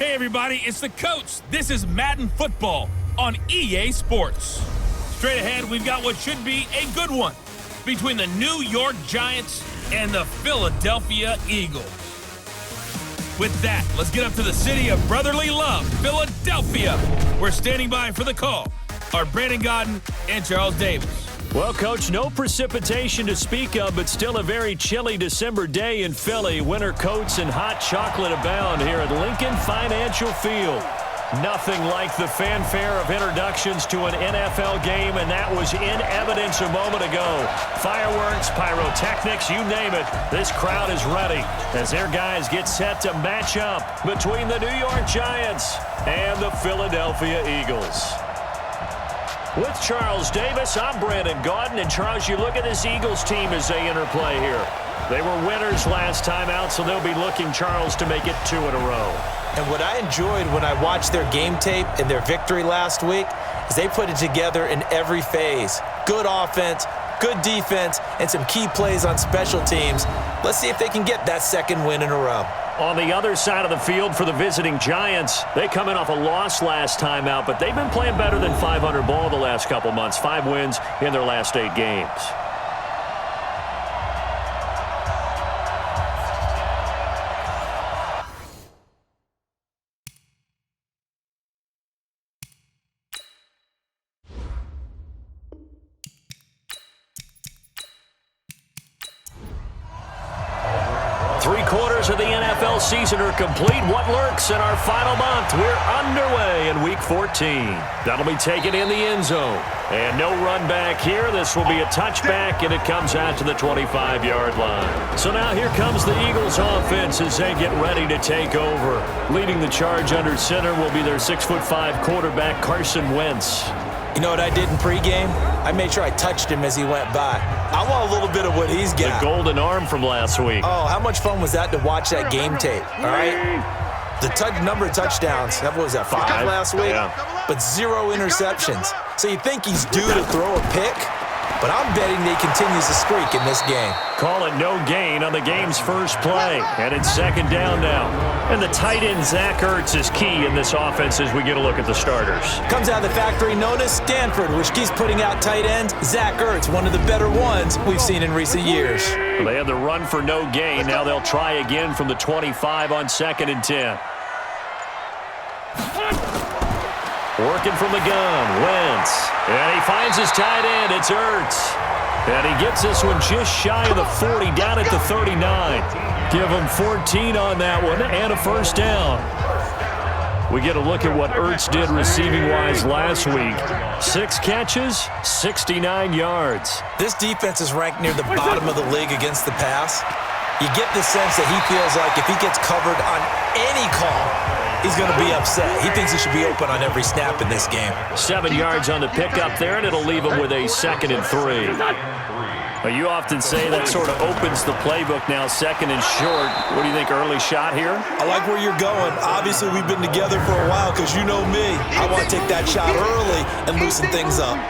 Hey everybody, it's the coach. This is Madden Football on EA Sports. Straight ahead, we've got what should be a good one between the New York Giants and the Philadelphia Eagles. With that, let's get up to the city of brotherly love, Philadelphia. We're standing by for the call are Brandon Gaudin and Charles Davis. Well, Coach, no precipitation to speak of, but still a very chilly December day in Philly. Winter coats and hot chocolate abound here at Lincoln Financial Field. Nothing like the fanfare of introductions to an NFL game, and that was in evidence a moment ago. Fireworks, pyrotechnics, you name it. This crowd is ready as their guys get set to match up between the New York Giants and the Philadelphia Eagles. With Charles Davis, I'm Brandon Gaudin. And Charles, you look at this Eagles team as they interplay here. They were winners last time out, so they'll be looking, Charles, to make it 2 in a row. And what I enjoyed when I watched their game tape and their victory last week is they put it together in every phase. Good offense, good defense, and some key plays on special teams. Let's see if they can get that second win in a row. On the other side of the field for the visiting Giants, they come in off a loss last time out, but they've been playing better than 500 ball the last couple months. 5 wins in their last 8 games. Of the NFL season are complete. What lurks in our final month? We're underway in Week 14. That'll be taken in the end zone. And no run back here. This will be a touchback, and it comes out to the 25-yard line. So now here comes the Eagles offense as they get ready to take over. Leading the charge under center will be their 6'5" quarterback, Carson Wentz. You know what I did in pregame? I made sure I touched him as he went by. I want a little bit of what he's got. The golden arm from last week. Oh, how much fun was that to watch that game tape, all right? The number of touchdowns, what was that, 5 last week? Yeah. But 0 interceptions. So you think he's due to throw a pick? But I'm betting that he continues to streak in this game. Call it no gain on the game's first play. And it's second down now. And the tight end, Zach Ertz, is key in this offense as we get a look at the starters. Comes out of the factory known as Stanford, which keeps putting out tight ends. Zach Ertz, one of the better ones we've seen in recent years. Well, they had the run for no gain. Now they'll try again from the 25 on 2nd and 10. Working from the gun, Wentz. And he finds his tight end. It's Ertz. And he gets this one just shy of the 40, down at the 39. Give him 14 on that one and a first down. We get a look at what Ertz did receiving-wise last week. 6 catches, 69 yards. This defense is ranked near the bottom of the league against the pass. You get the sense that he feels like if he gets covered on any call, he's going to be upset. He thinks he should be open on every snap in this game. 7 yards on the pickup there, and it'll leave him with a 2nd and 3. Well, you often say that sort of opens the playbook now, 2nd and short. What do you think, early shot here? I like where you're going. Obviously, we've been together for a while because you know me. I want to take that shot early and loosen things up.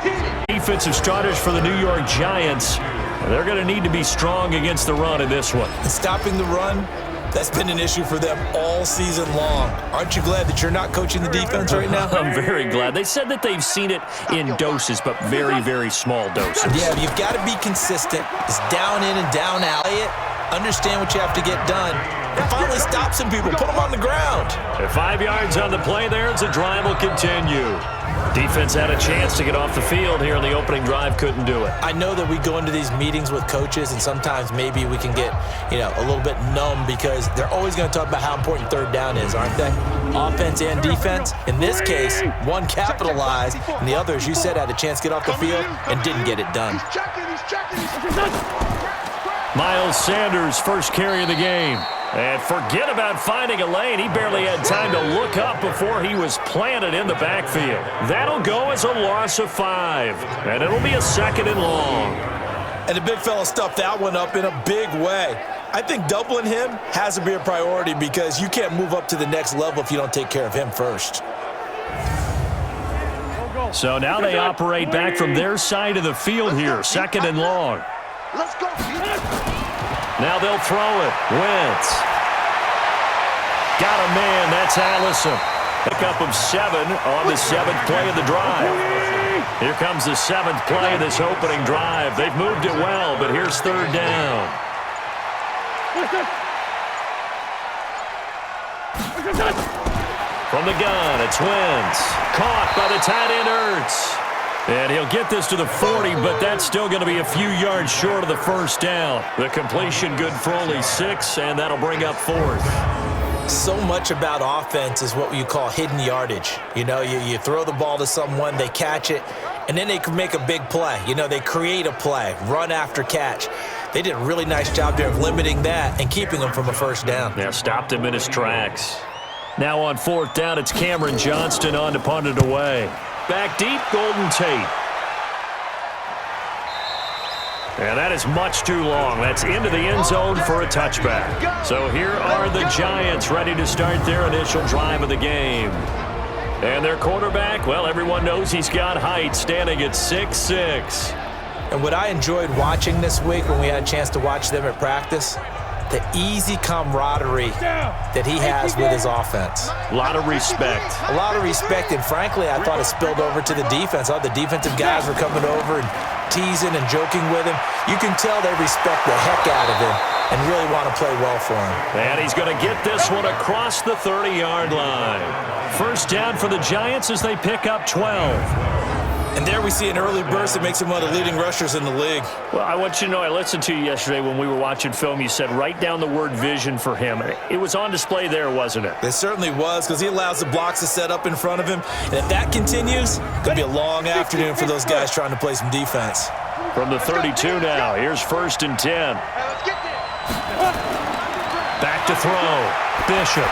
Defensive starters for the New York Giants. They're going to need to be strong against the run in this one. And stopping the run, that's been an issue for them all season long. Aren't you glad that you're not coaching the defense right now? I'm very glad. They said that they've seen it in doses, but very, very small doses. Yeah, you've got to be consistent. It's down in and down out. Understand what you have to get done. And finally stop some people. Put them on the ground. At 5 yards on the play there as the drive will continue. Defense had a chance to get off the field here in the opening drive. Couldn't do it. I know that we go into these meetings with coaches, and sometimes maybe we can get, a little bit numb because they're always going to talk about how important 3rd down is, aren't they? Offense and defense. In this case, one capitalized, and the other, as you said, had a chance to get off the field and didn't get it done. Miles Sanders, first carry of the game. And forget about finding a lane. He barely had time to look up before he was planted in the backfield. That'll go as a loss of 5. And it'll be a 2nd and long. And the big fella stuffed that one up in a big way. I think doubling him has to be a priority because you can't move up to the next level if you don't take care of him first. So now they operate back from their side of the field here. 2nd and long. Let's go. Now they'll throw it. Wentz. Got a man. That's Allison. Pickup of 7 on the 7th play of the drive. Here comes the 7th play of this opening drive. They've moved it well, but here's 3rd down. From the gun, it's Wentz. Caught by the tight end, Ertz. And he'll get this to the 40, but that's still going to be a few yards short of the first down. The completion good for only 6, and that'll bring up 4th. So much about offense is what you call hidden yardage. You know, you throw the ball to someone, they catch it, and then they can make a big play. You know, they create a play, run after catch. They did a really nice job there of limiting that and keeping him from a first down. Yeah, stopped him in his tracks. Now on 4th down, it's Cameron Johnston on to punt it away. Back deep, Golden Tate. And that is much too long. That's into the end zone for a touchback. So here are the Giants ready to start their initial drive of the game. And their quarterback, well, everyone knows he's got height, standing at 6'6". And what I enjoyed watching this week when we had a chance to watch them at practice, the easy camaraderie that he has with his offense. A lot of respect. A lot of respect, and frankly, I thought it spilled over to the defense. All the defensive guys were coming over and teasing and joking with him. You can tell they respect the heck out of him and really want to play well for him. And he's going to get this one across the 30-yard line. First down for the Giants as they pick up 12. And there we see an early burst that makes him one of the leading rushers in the league. Well, I want you to know, I listened to you yesterday when we were watching film. You said write down the word vision for him. It was on display there, wasn't it? It certainly was, because he allows the blocks to set up in front of him. And if that continues, it's going to be a long afternoon for those guys trying to play some defense. From the 32 now, here's 1st and 10. Back to throw. Bishop.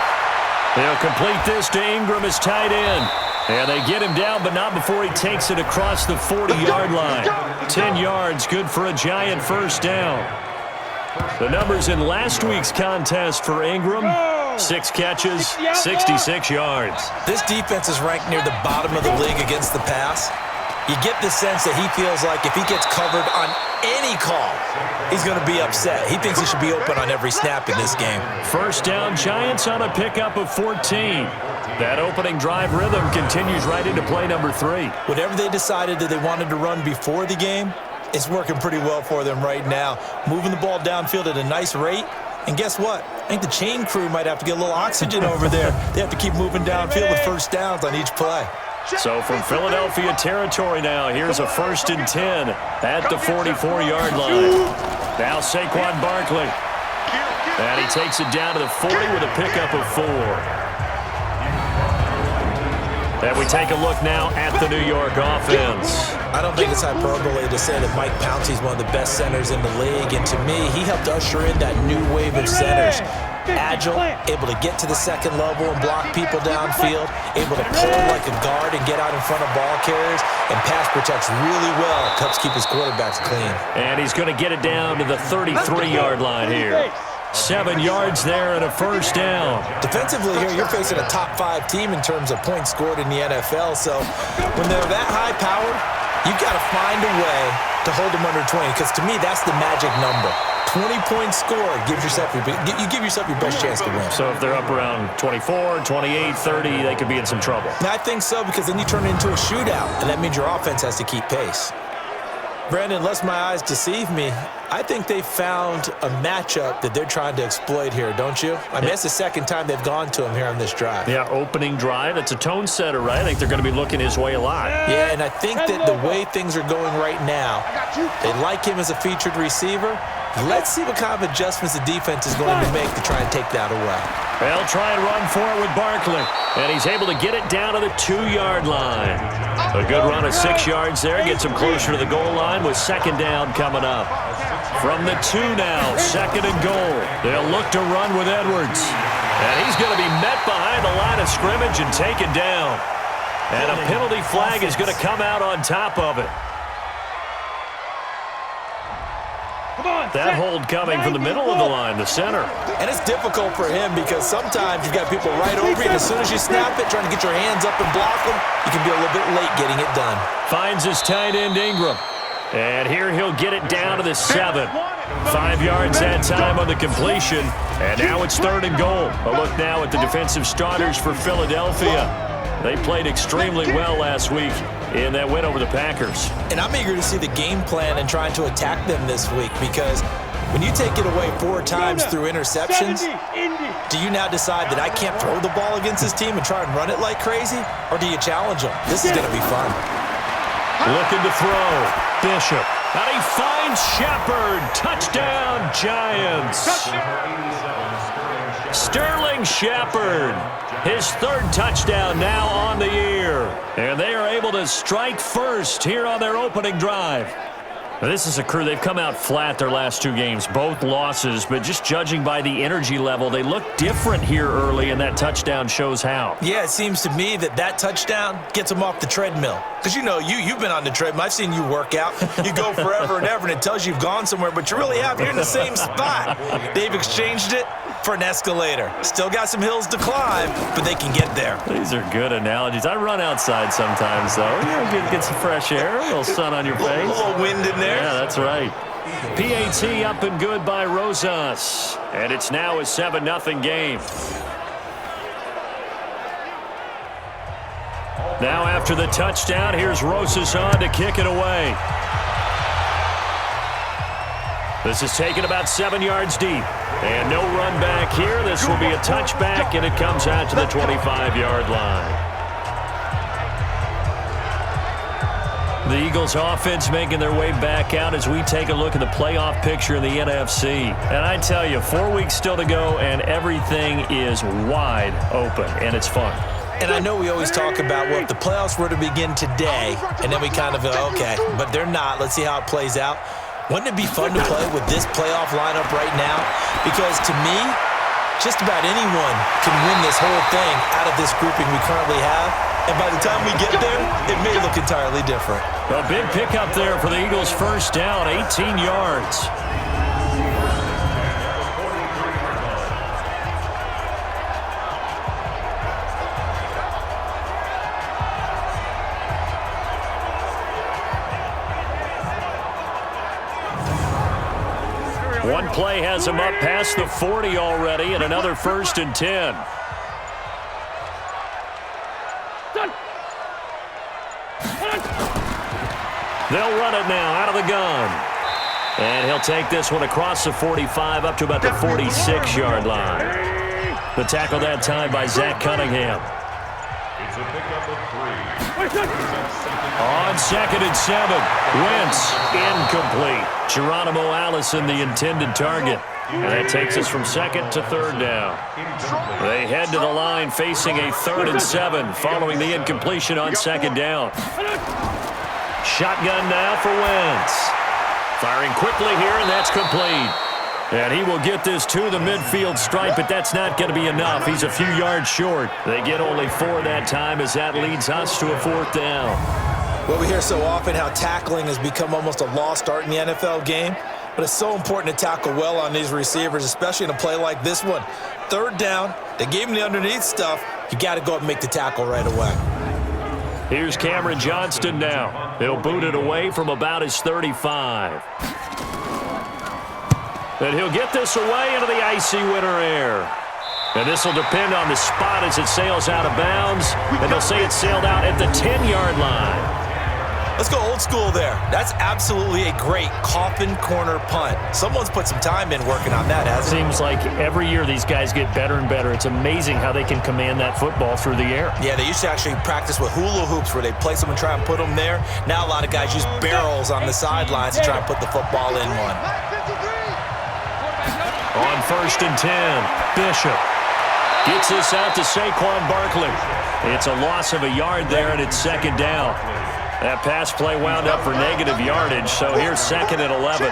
They'll complete this to Ingram as tight end. And they get him down, but not before he takes it across the 40-yard line. 10 yards, good for a Giant first down. The numbers in last week's contest for Ingram, 6 catches, 66 yards. This defense is ranked near the bottom of the league against the pass. You get the sense that he feels like if he gets covered on any call, he's going to be upset. He thinks he should be open on every snap in this game. First down, Giants on a pickup of 14. That opening drive rhythm continues right into play number 3. Whatever they decided that they wanted to run before the game, it's working pretty well for them right now. Moving the ball downfield at a nice rate. And guess what? I think the chain crew might have to get a little oxygen over there. They have to keep moving downfield with first downs on each play. So from Philadelphia territory now, here's a 1st and 10 at the 44-yard line. Now Saquon Barkley. And he takes it down to the 40 with a pickup of 4. And we take a look now at the New York offense. I don't think it's hyperbole to say that Mike Pouncey is one of the best centers in the league. And to me, he helped usher in that new wave of centers. Agile, able to get to the second level and block people downfield, able to pull like a guard and get out in front of ball carriers, and pass protects really well. Helps keep his quarterbacks clean. And he's going to get it down to the 33-yard line here. 7 yards there and a first down. Defensively here, you're facing a top 5 team in terms of points scored in the NFL. So when they're that high powered, you've got to find a way to hold them under 20, because to me, that's the magic number. 20-point score gives yourself you give yourself your best chance to win. So if they're up around 24, 28, 30, they could be in some trouble. And I think so, because then you turn it into a shootout, and that means your offense has to keep pace. Brandon, unless my eyes deceive me, I think they found a matchup that they're trying to exploit here, don't you? I mean, it's the second time they've gone to him here on this drive. Yeah, opening drive. It's a tone setter, right? I think they're going to be looking his way a lot. Yeah, and I think that the way things are going right now, they like him as a featured receiver. Let's see what kind of adjustments the defense is going to make to try and take that away. They'll try and run for it with Barkley, and he's able to get it down to the 2-yard line. A good run of 6 yards there, gets him closer to the goal line with second down coming up. From the 2 now, 2nd and goal. They'll look to run with Edwards, and he's going to be met behind the line of scrimmage and taken down. And a penalty flag is going to come out on top of it. That hold coming from the middle of the line, the center. And it's difficult for him because sometimes you've got people right over you, and as soon as you snap it, trying to get your hands up and block them, you can be a little bit late getting it done. Finds his tight end, Ingram. And here he'll get it down to the 7. 5 yards that time on the completion. And now it's 3rd and goal. A look now at the defensive starters for Philadelphia. They played extremely well last week in that win over the Packers. And I'm eager to see the game plan and trying to attack them this week, because when you take it away 4 times through interceptions, do you now decide that I can't throw the ball against this team and try and run it like crazy? Or do you challenge them? This is going to be fun. Looking to throw. Bishop. And he finds Shepard. Touchdown, Giants. Sterling Shepard. His 3rd touchdown now on the year. And they are able to strike first here on their opening drive. This is a crew. They've come out flat their last 2 games, both losses, but just judging by the energy level, they look different here early, and that touchdown shows how. Yeah, it seems to me that touchdown gets them off the treadmill. Because you've been on the treadmill. I've seen you work out. You go forever and ever, and it tells you you've gone somewhere, but you really have. You're in the same spot. They've exchanged it for an escalator. Still got some hills to climb, but they can get there. These are good analogies. I run outside sometimes, though. Get some fresh air, a little sun on your face. A little wind in there. Yeah, that's right. PAT up and good by Rosas. And it's now a 7-0 game. Now after the touchdown, here's Rosas on to kick it away. This is taken about 7 yards deep. And no run back here. This will be a touchback, and it comes out to the 25-yard line. The Eagles offense making their way back out as we take a look at the playoff picture in the NFC. And I tell you, 4 weeks still to go, and everything is wide open, and it's fun. And I know we always talk about, well, if the playoffs were to begin today, and then we kind of go, okay, but they're not. Let's see how it plays out. Wouldn't it be fun to play with this playoff lineup right now? Because to me, just about anyone can win this whole thing out of this grouping we currently have. And by the time we get there, it may look entirely different. A big pickup there for the Eagles' first down, 18 yards. One play has him up past the 40 already, and another 1st and 10. They'll run it now out of the gun. And he'll take this one across the 45 up to about the 46-yard line. The tackle that time by Zach Cunningham. It's a pickup of 3. On 2nd and 7, Wentz incomplete. Geronimo Allison the intended target. And that takes us from 2nd to 3rd down. They head to the line facing a 3rd and 7 following the incompletion on 2nd down. Shotgun now for Wentz. Firing quickly here, and that's complete. And he will get this to the midfield stripe, but that's not going to be enough. He's a few yards short. They get only 4 that time as that leads us to a 4th down. Well, we hear so often how tackling has become almost a lost art in the NFL game, but it's so important to tackle well on these receivers, especially in a play like this one. 3rd down, they gave him the underneath stuff. You got to go up and make the tackle right away. Here's Cameron Johnston now. He'll boot it away from about his 35. And he'll get this away into the icy winter air. And this will depend on the spot as it sails out of bounds. And they'll say it sailed out at the 10-yard line. Let's go old school there. That's absolutely a great coffin corner punt. Someone's put some time in working on that, hasn't it? Seems like every year these guys get better and better. It's amazing how they can command that football through the air. Yeah, they used to actually practice with hula hoops where they place them and try and put them there. Now a lot of guys use barrels on the sidelines to try and put the football in one. On 1st and 10, Bishop gets this out to Saquon Barkley. It's a loss of a yard there, and it's 2nd down. That pass play wound up for negative yardage, so here's 2nd and 11.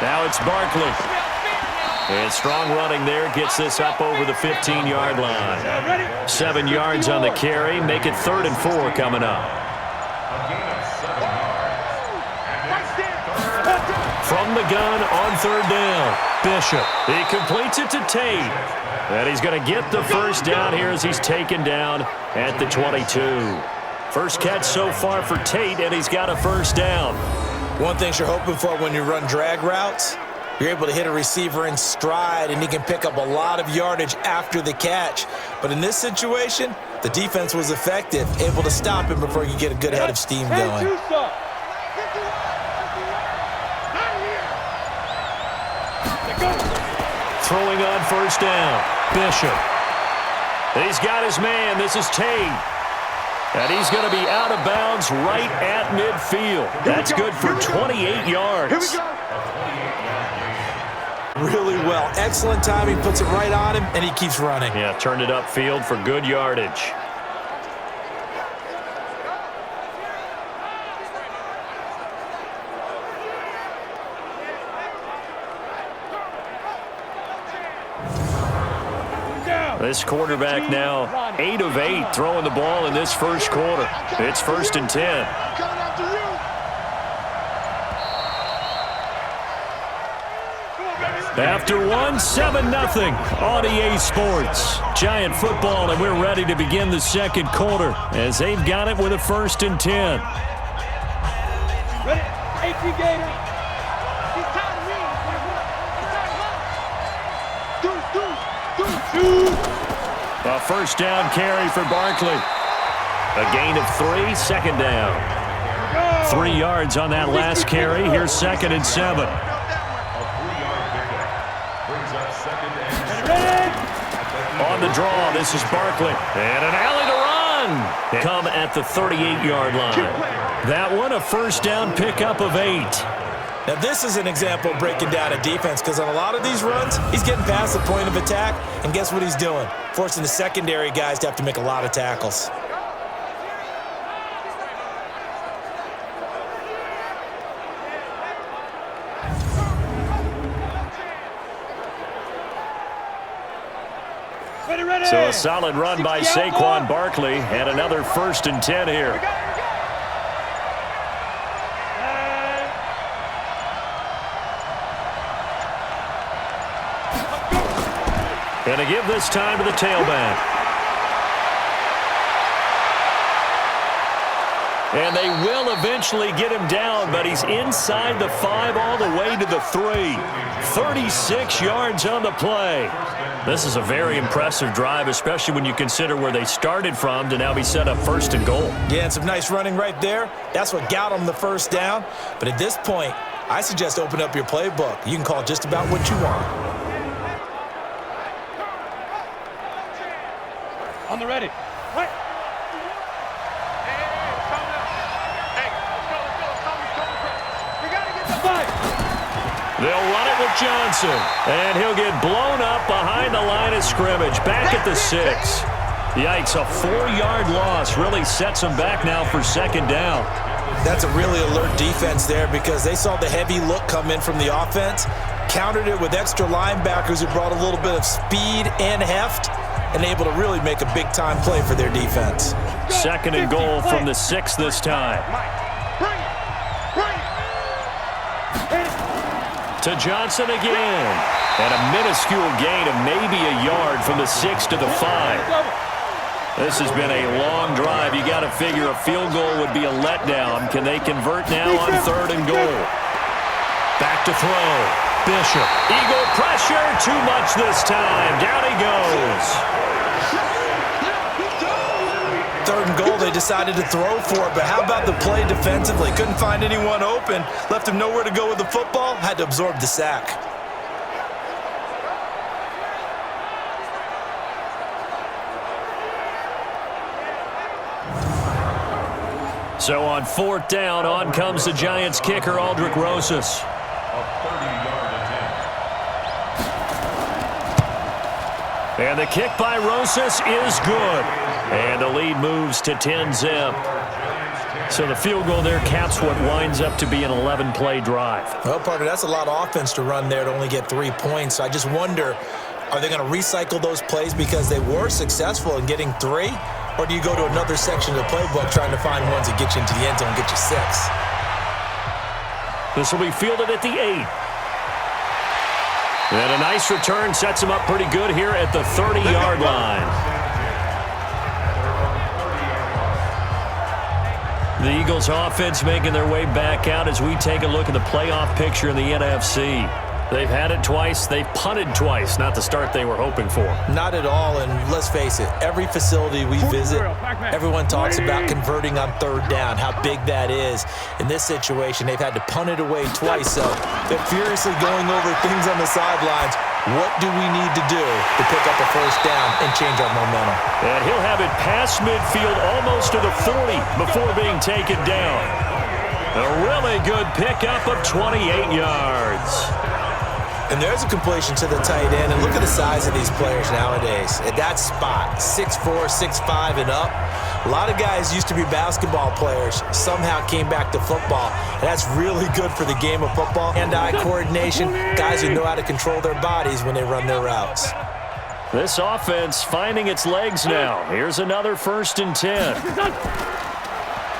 Now it's Barkley. And strong running there gets this up over the 15-yard line. 7 yards on the carry, make it 3rd and 4 coming up. From the gun on 3rd down, Bishop. He completes it to Tate. And he's going to get the first down here as he's taken down at the 22. First catch so far for Tate, and he's got a first down. One thing you're hoping for when you run drag routes, you're able to hit a receiver in stride, and he can pick up a lot of yardage after the catch. But in this situation, the defense was effective, able to stop him before you get a good head of steam going. Throwing on first down, Bishop. He's got his man. This is Tate. And he's going to be out of bounds right at midfield. That's good for 28 yards. Really well. Excellent timing. Puts it right on him, and he keeps running. Yeah, turned it upfield for good yardage. This quarterback now 8 of 8 throwing the ball in this first quarter. It's 1st and 10. After one, 7-0 on EA Sports. Giant football, and we're ready to begin the second quarter as they've got it with a 1st and 10. Ready? AP Gator. He's tired of me. A first down carry for Barkley. A gain of 3, second down. 3 yards on that last carry. Here's 2nd and 7. On the draw, this is Barkley. And an alley to run. Come at the 38-yard line. That one, a first down pickup of 8. Now, this is an example of breaking down a defense because on a lot of these runs, he's getting past the point of attack, and guess what he's doing? Forcing the secondary guys to have to make a lot of tackles. So a solid run by Saquon Barkley, and another 1st and 10 here. And to give this time to the tailback. And they will eventually get him down, but he's inside the 5 all the way to the 3. 36 yards on the play. This is a very impressive drive, especially when you consider where they started from to now be set up 1st and goal. Yeah, and some nice running right there. That's what got them the first down. But at this point, I suggest open up your playbook. You can call just about what you want. On the ready. Right. They'll run it with Johnson, and he'll get blown up behind the line of scrimmage, back at the 6. Yikes, a 4-yard loss really sets them back now for 2nd down. That's a really alert defense there because they saw the heavy look come in from the offense, countered it with extra linebackers who brought a little bit of speed and heft, and able to really make a big-time play for their defense. 2nd and goal from the 6 this time. To Johnson again. And a minuscule gain of maybe a yard from the 6 to the 5. This has been a long drive. You got to figure a field goal would be a letdown. Can they convert now on 3rd and goal? Back to throw. Bishop. Eagle pressure. Too much this time. Down he goes. 3rd and goal, they decided to throw for it, but how about the play defensively? Couldn't find anyone open, left him nowhere to go with the football, had to absorb the sack. So on 4th down, on comes the Giants kicker, Aldrick Rosas. And the kick by Rosas is good. And the lead moves to 10-zip. So the field goal there caps what winds up to be an 11-play drive. Well, partner, that's a lot of offense to run there to only get 3 points. So I just wonder, are they going to recycle those plays because they were successful in getting 3? Or do you go to another section of the playbook trying to find ones that get you into the end zone and get you 6? This will be fielded at the 8. And a nice return sets him up pretty good here at the 30-yard line. The Eagles offense making their way back out as we take a look at the playoff picture in the NFC. They've had it twice. They've punted twice. Not the start they were hoping for. Not at all, and let's face it, every facility we visit, everyone talks about converting on third down, how big that is. In this situation, they've had to punt it away twice, so they're furiously going over things on the sidelines. What do we need to do to pick up a first down and change our momentum? And he'll have it past midfield almost to the 40 before being taken down. A really good pickup of 28 yards. And there's a completion to the tight end. And look at the size of these players nowadays. At that spot, 6'4", 6'5", and up. A lot of guys used to be basketball players, somehow came back to football. And that's really good for the game of football. Hand-eye coordination, guys who know how to control their bodies when they run their routes. This offense finding its legs now. Here's another 1st and 10.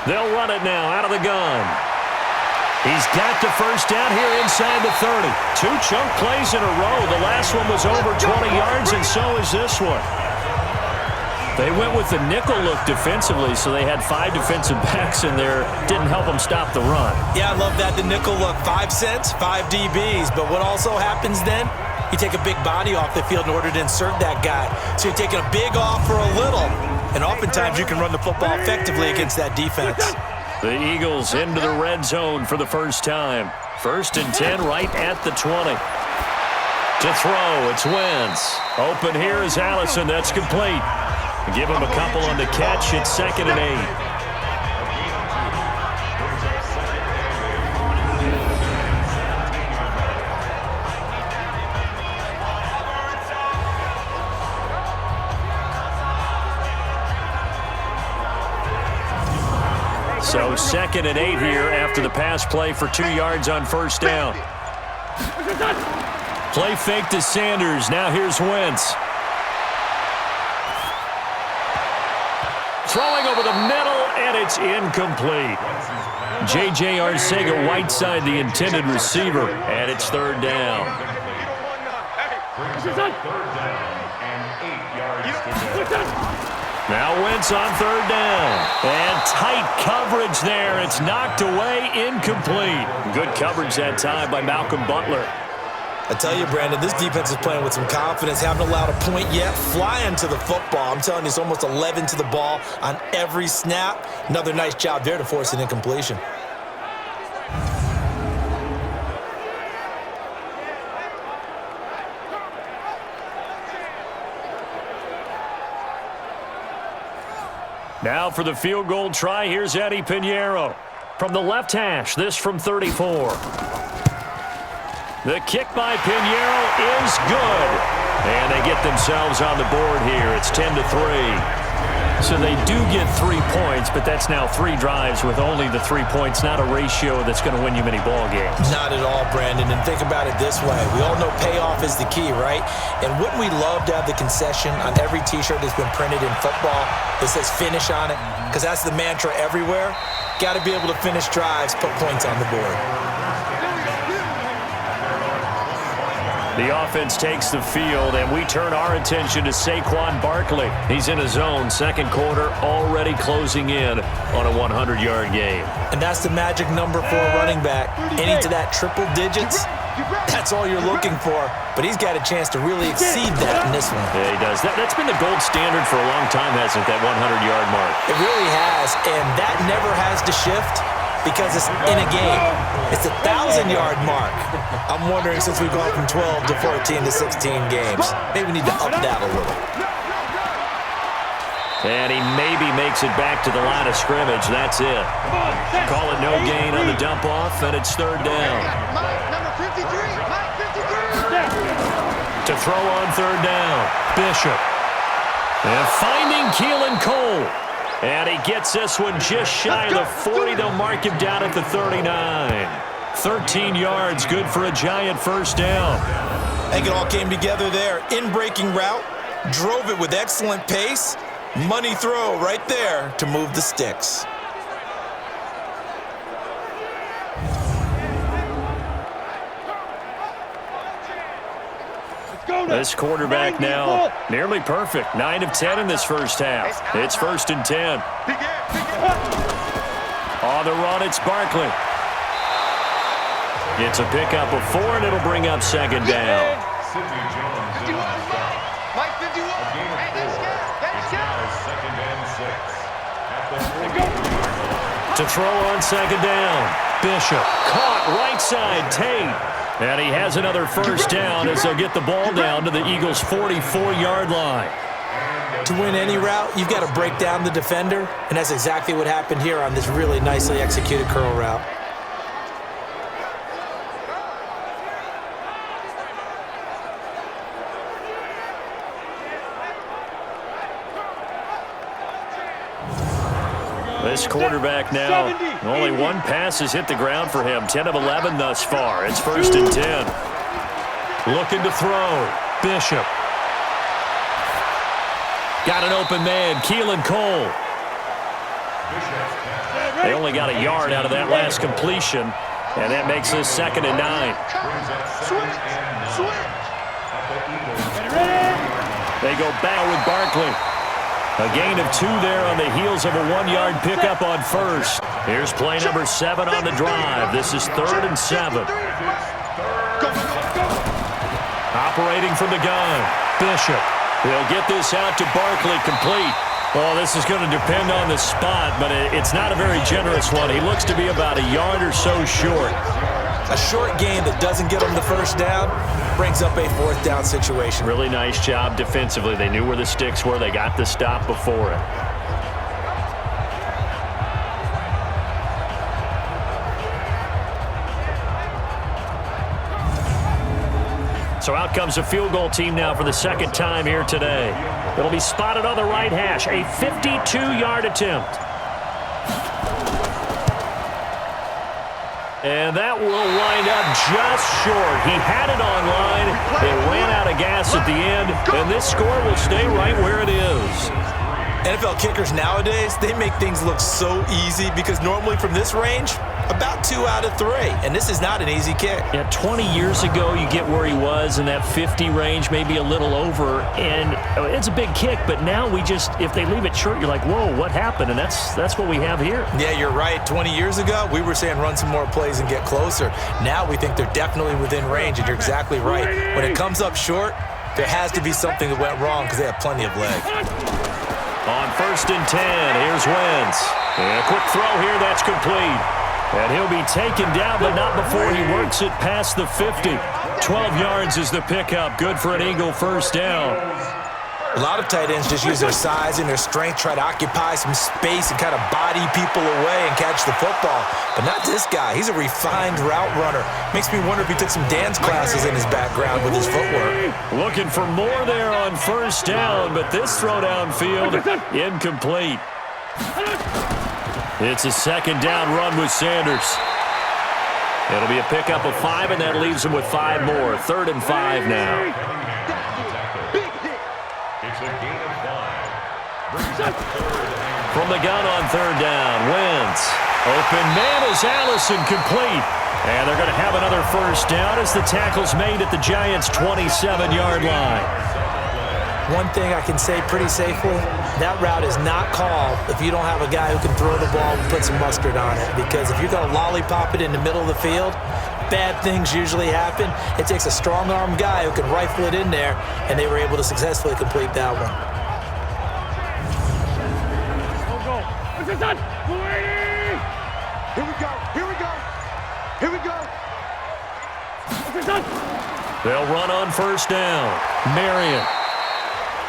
They'll run it now out of the gun. He's got the first down here inside the 30. 2 chunk plays in a row. The last one was over 20 yards, and so is this one. They went with the nickel look defensively, so they had 5 defensive backs in there. Didn't help them stop the run. Yeah, I love that, the nickel look. 5 cents, 5 DBs. But what also happens then? You take a big body off the field in order to insert that guy. So you're taking a big off for a little. And oftentimes you can run the football effectively against that defense. The Eagles into the red zone for the first time. 1st and 10 right at the 20. To throw, it's Wentz. Open here is Allison. That's complete. Give him a couple on the catch. It's 2nd and 8. So 2nd and 8 here after the pass play for 2 yards on 1st down. Play fake to Sanders. Now here's Wentz. Throwing over the middle, and it's incomplete. J.J. Arcega-Whiteside, the intended receiver, and it's 3rd down. Now Wentz on 3rd down. And tight coverage there. It's knocked away, incomplete. Good coverage that time by Malcolm Butler. I tell you, Brandon, this defense is playing with some confidence. Haven't allowed a point yet. Flying to the football. I'm telling you, it's almost 11 to the ball on every snap. Another nice job there to force an incompletion. Now for the field goal try, here's Eddie Pinheiro. From the left hash, this from 34. The kick by Pinheiro is good. And they get themselves on the board here. It's 10-3. So they do get 3 points, but that's now 3 drives with only the 3 points, not a ratio that's going to win you many ball games. Not at all, Brandon. And think about it this way. We all know payoff is the key, right? And wouldn't we love to have the concession on every T-shirt that's been printed in football that says finish on it? Because that's the mantra everywhere. Got to be able to finish drives, put points on the board. The offense takes the field, and we turn our attention to Saquon Barkley. He's in a zone, 2nd quarter, already closing in on a 100-yard game. And that's the magic number for a running back. Any to that triple digits, that's all you're looking for. But he's got a chance to really exceed that in this one. Yeah, he does. That's been the gold standard for a long time, hasn't it, that 100-yard mark? It really has, and that never has to shift because it's in a game. It's a 1,000-yard mark. I'm wondering, since we've gone from 12 to 14 to 16 games, maybe we need to up that a little. And he maybe makes it back to the line of scrimmage. That's it. Call it no gain on the dump off, and it's 3rd down. Number 53, Mike 53. To throw on 3rd down, Bishop. And finding Keelan Cole. And he gets this one just shy of the 40. They'll mark him down at the 39. 13 yards, good for a giant 1st down. I think it all came together there. In-breaking route, drove it with excellent pace. Money throw right there to move the sticks. This quarterback now nearly perfect. 9 of 10 in this first half. It's 1st and 10. On the run, it's Barkley. It's a pickup of 4, and it'll bring up second down. Sidney Jones 51, in on stop. Mike 51. A gain of Hey, 4. let's go. Let's It's go. now second and 6. At the 43. To throw on second down. Bishop caught right side, Tate. And he has another first down as they'll get the ball down to the Eagles' 44-yard line. To win any route, you've got to break down the defender, and that's exactly what happened here on this really nicely executed curl route. This quarterback now, only one pass has hit the ground for him. 10 of 11 thus far. It's 1st and 10. Looking to throw. Bishop. Got an open man. Keelan Cole. They only got a yard out of that last completion, and that makes this 2nd and 9. They go back with Barkley. A gain of 2 there on the heels of a 1-yard pickup on first. Here's play number 7 on the drive. This is 3rd and 7. Operating from the gun. Bishop. He'll get this out to Barkley, complete. Well, this is going to depend on the spot, but it's not a very generous one. He looks to be about a yard or so short. A short gain that doesn't get them the first down brings up a 4th down situation. Really nice job defensively. They knew where the sticks were. They got the stop before it. So out comes a field goal team now for the 2nd time here today. It'll be spotted on the right hash. A 52-yard attempt. And that will wind up just short. He had it on line. It ran out of gas at the end, and this score will stay right where it is. NFL kickers nowadays, they make things look so easy because normally from this range, about 2 out of 3. And this is not an easy kick. Yeah, 20 years ago, you get where he was in that 50 range, maybe a little over, and it's a big kick, but now we just, if they leave it short, you're like, whoa, what happened? And that's what we have here. Yeah, you're right. 20 years ago, we were saying run some more plays and get closer. Now we think they're definitely within range, and you're exactly right. When it comes up short, there has to be something that went wrong because they have plenty of leg. On 1st and 10, here's Wentz. And a quick throw here, that's complete. And he'll be taken down, but not before he works it past the 50. 12 yards is the pickup. Good for an Eagle first down. A lot of tight ends just use their size and their strength, try to occupy some space and kind of body people away and catch the football. But not this guy. He's a refined route runner. Makes me wonder if he took some dance classes in his background with his footwork. Looking for more there on first down, but this throw downfield, incomplete. It's a 2nd down run with Sanders. It'll be a pickup of 5, and that leaves him with 5 more. 3rd and 5 now. It's a gain of 5. From the gun on 3rd down, Wentz. Open man is Allison, complete. And they're going to have another first down as the tackle's made at the Giants' 27-yard line. One thing I can say pretty safely, that route is not called if you don't have a guy who can throw the ball and put some mustard on it. Because if you're going to lollipop it in the middle of the field, bad things usually happen. It takes a strong-arm guy who can rifle it in there, and they were able to successfully complete that one. Here we go. Here we go. Here we go. They'll run on first down. Marion.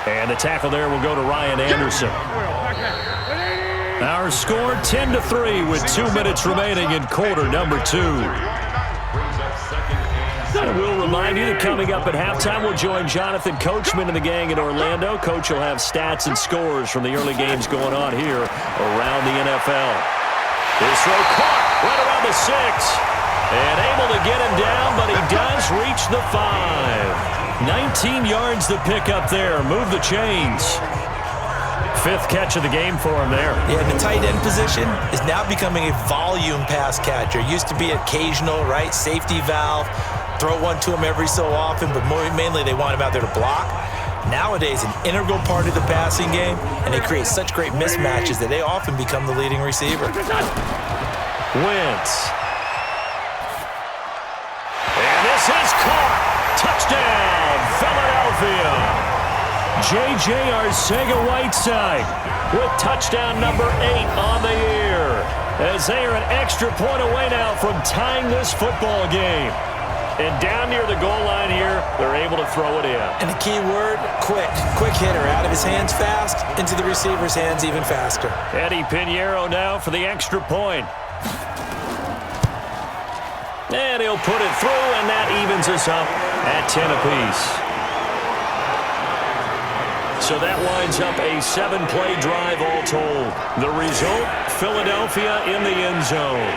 And the tackle there will go to Ryan Anderson. Our score 10-3 with 2 minutes remaining in quarter number 2. And we'll remind you that coming up at halftime, we'll join Jonathan Coachman and the gang in Orlando. Coach will have stats and scores from the early games going on here around the NFL. This throw caught right around the 6. And able to get him down, but he does reach the 5. 19 yards the pickup there. Move the chains. 5th catch of the game for him there. Yeah, the tight end position is now becoming a volume pass catcher. Used to be occasional, right? Safety valve. Throw one to him every so often, but mainly they want him out there to block. nowadays an integral part of the passing game, and they create such great mismatches that they often become the leading receiver. Wentz. And this is caught. Touchdown, Philadelphia. J.J. Arcega-Whiteside with touchdown number 8 on the year, as they are an extra point away now from tying this football game. And down near the goal line here, they're able to throw it in. And the key word, quick. Quick hitter, out of his hands fast, into the receiver's hands even faster. Eddie Pinheiro now for the extra point. And he'll put it through, and that evens us up at 10 apiece. So that winds up a 7-play drive all told. The result, Philadelphia in the end zone.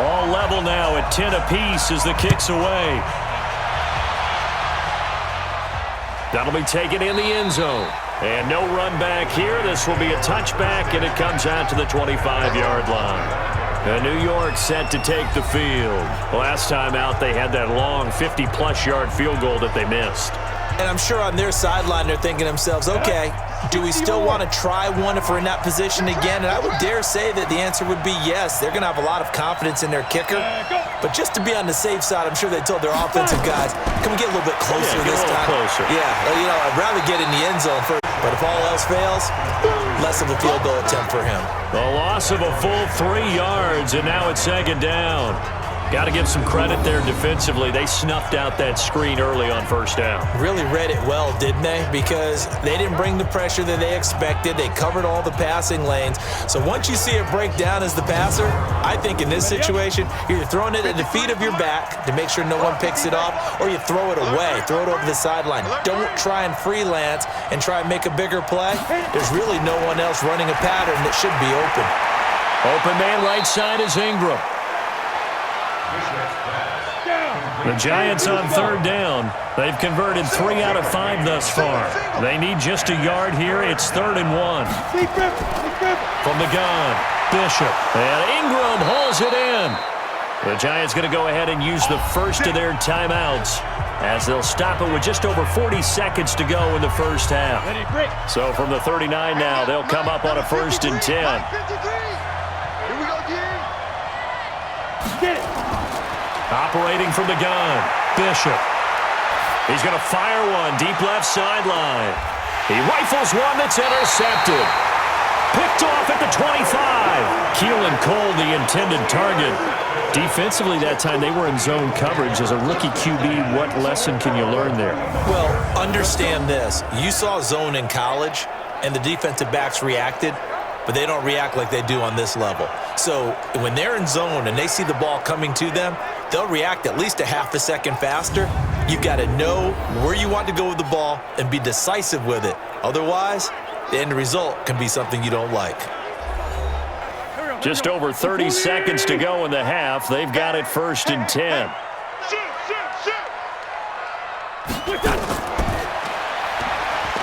All level now at 10 apiece as the kick's away. That'll be taken in the end zone. And no run back here. This will be a touchback, and it comes out to the 25-yard line. New York set to take the field. Last time out, they had that long 50-plus yard field goal that they missed. And I'm sure on their sideline they're thinking to themselves, okay, do we still want to try one if we're in that position again? And I would dare say that the answer would be yes. They're going to have a lot of confidence in their kicker. But just to be on the safe side, I'm sure they told their offensive guys, can we get a little bit closer this time? Closer. Yeah, I'd rather get in the end zone first. But if all else fails, less of a field goal attempt for him. The loss of a full 3 yards, and now it's second down. Got to give some credit there defensively. They snuffed out that screen early on first down. Really read it well, didn't they? Because they didn't bring the pressure that they expected. They covered all the passing lanes. So once you see it break down as the passer, I think in this situation, you're either throwing it at the feet of your back to make sure no one picks it off, or you throw it away, throw it over the sideline. Don't try and freelance and try and make a bigger play. There's really no one else running a pattern that should be open. Open man right side is Ingram. The Giants on third down. They've converted 3 out of 5 thus far. They need just a yard here. It's 3rd and 1. From the gun, Bishop. And Ingram hauls it in. The Giants going to go ahead and use the first of their timeouts, as they'll stop it with just over 40 seconds to go in the first half. So from the 39 now, they'll come up on a 1st and 10. Here we go, Get it. Operating from the gun, Bishop. He's going to fire one deep left sideline. He rifles one that's intercepted. Picked off at the 25. Keelan Cole, the intended target. Defensively that time, they were in zone coverage. As a rookie QB, what lesson can you learn there? Well, understand this. You saw zone in college, and the defensive backs reacted, but they don't react like they do on this level. So when they're in zone and they see the ball coming to them, they'll react at least a half a second faster. You've got to know where you want to go with the ball and be decisive with it. Otherwise, the end result can be something you don't like. Just over 30 seconds to go in the half. They've got it 1st and 10.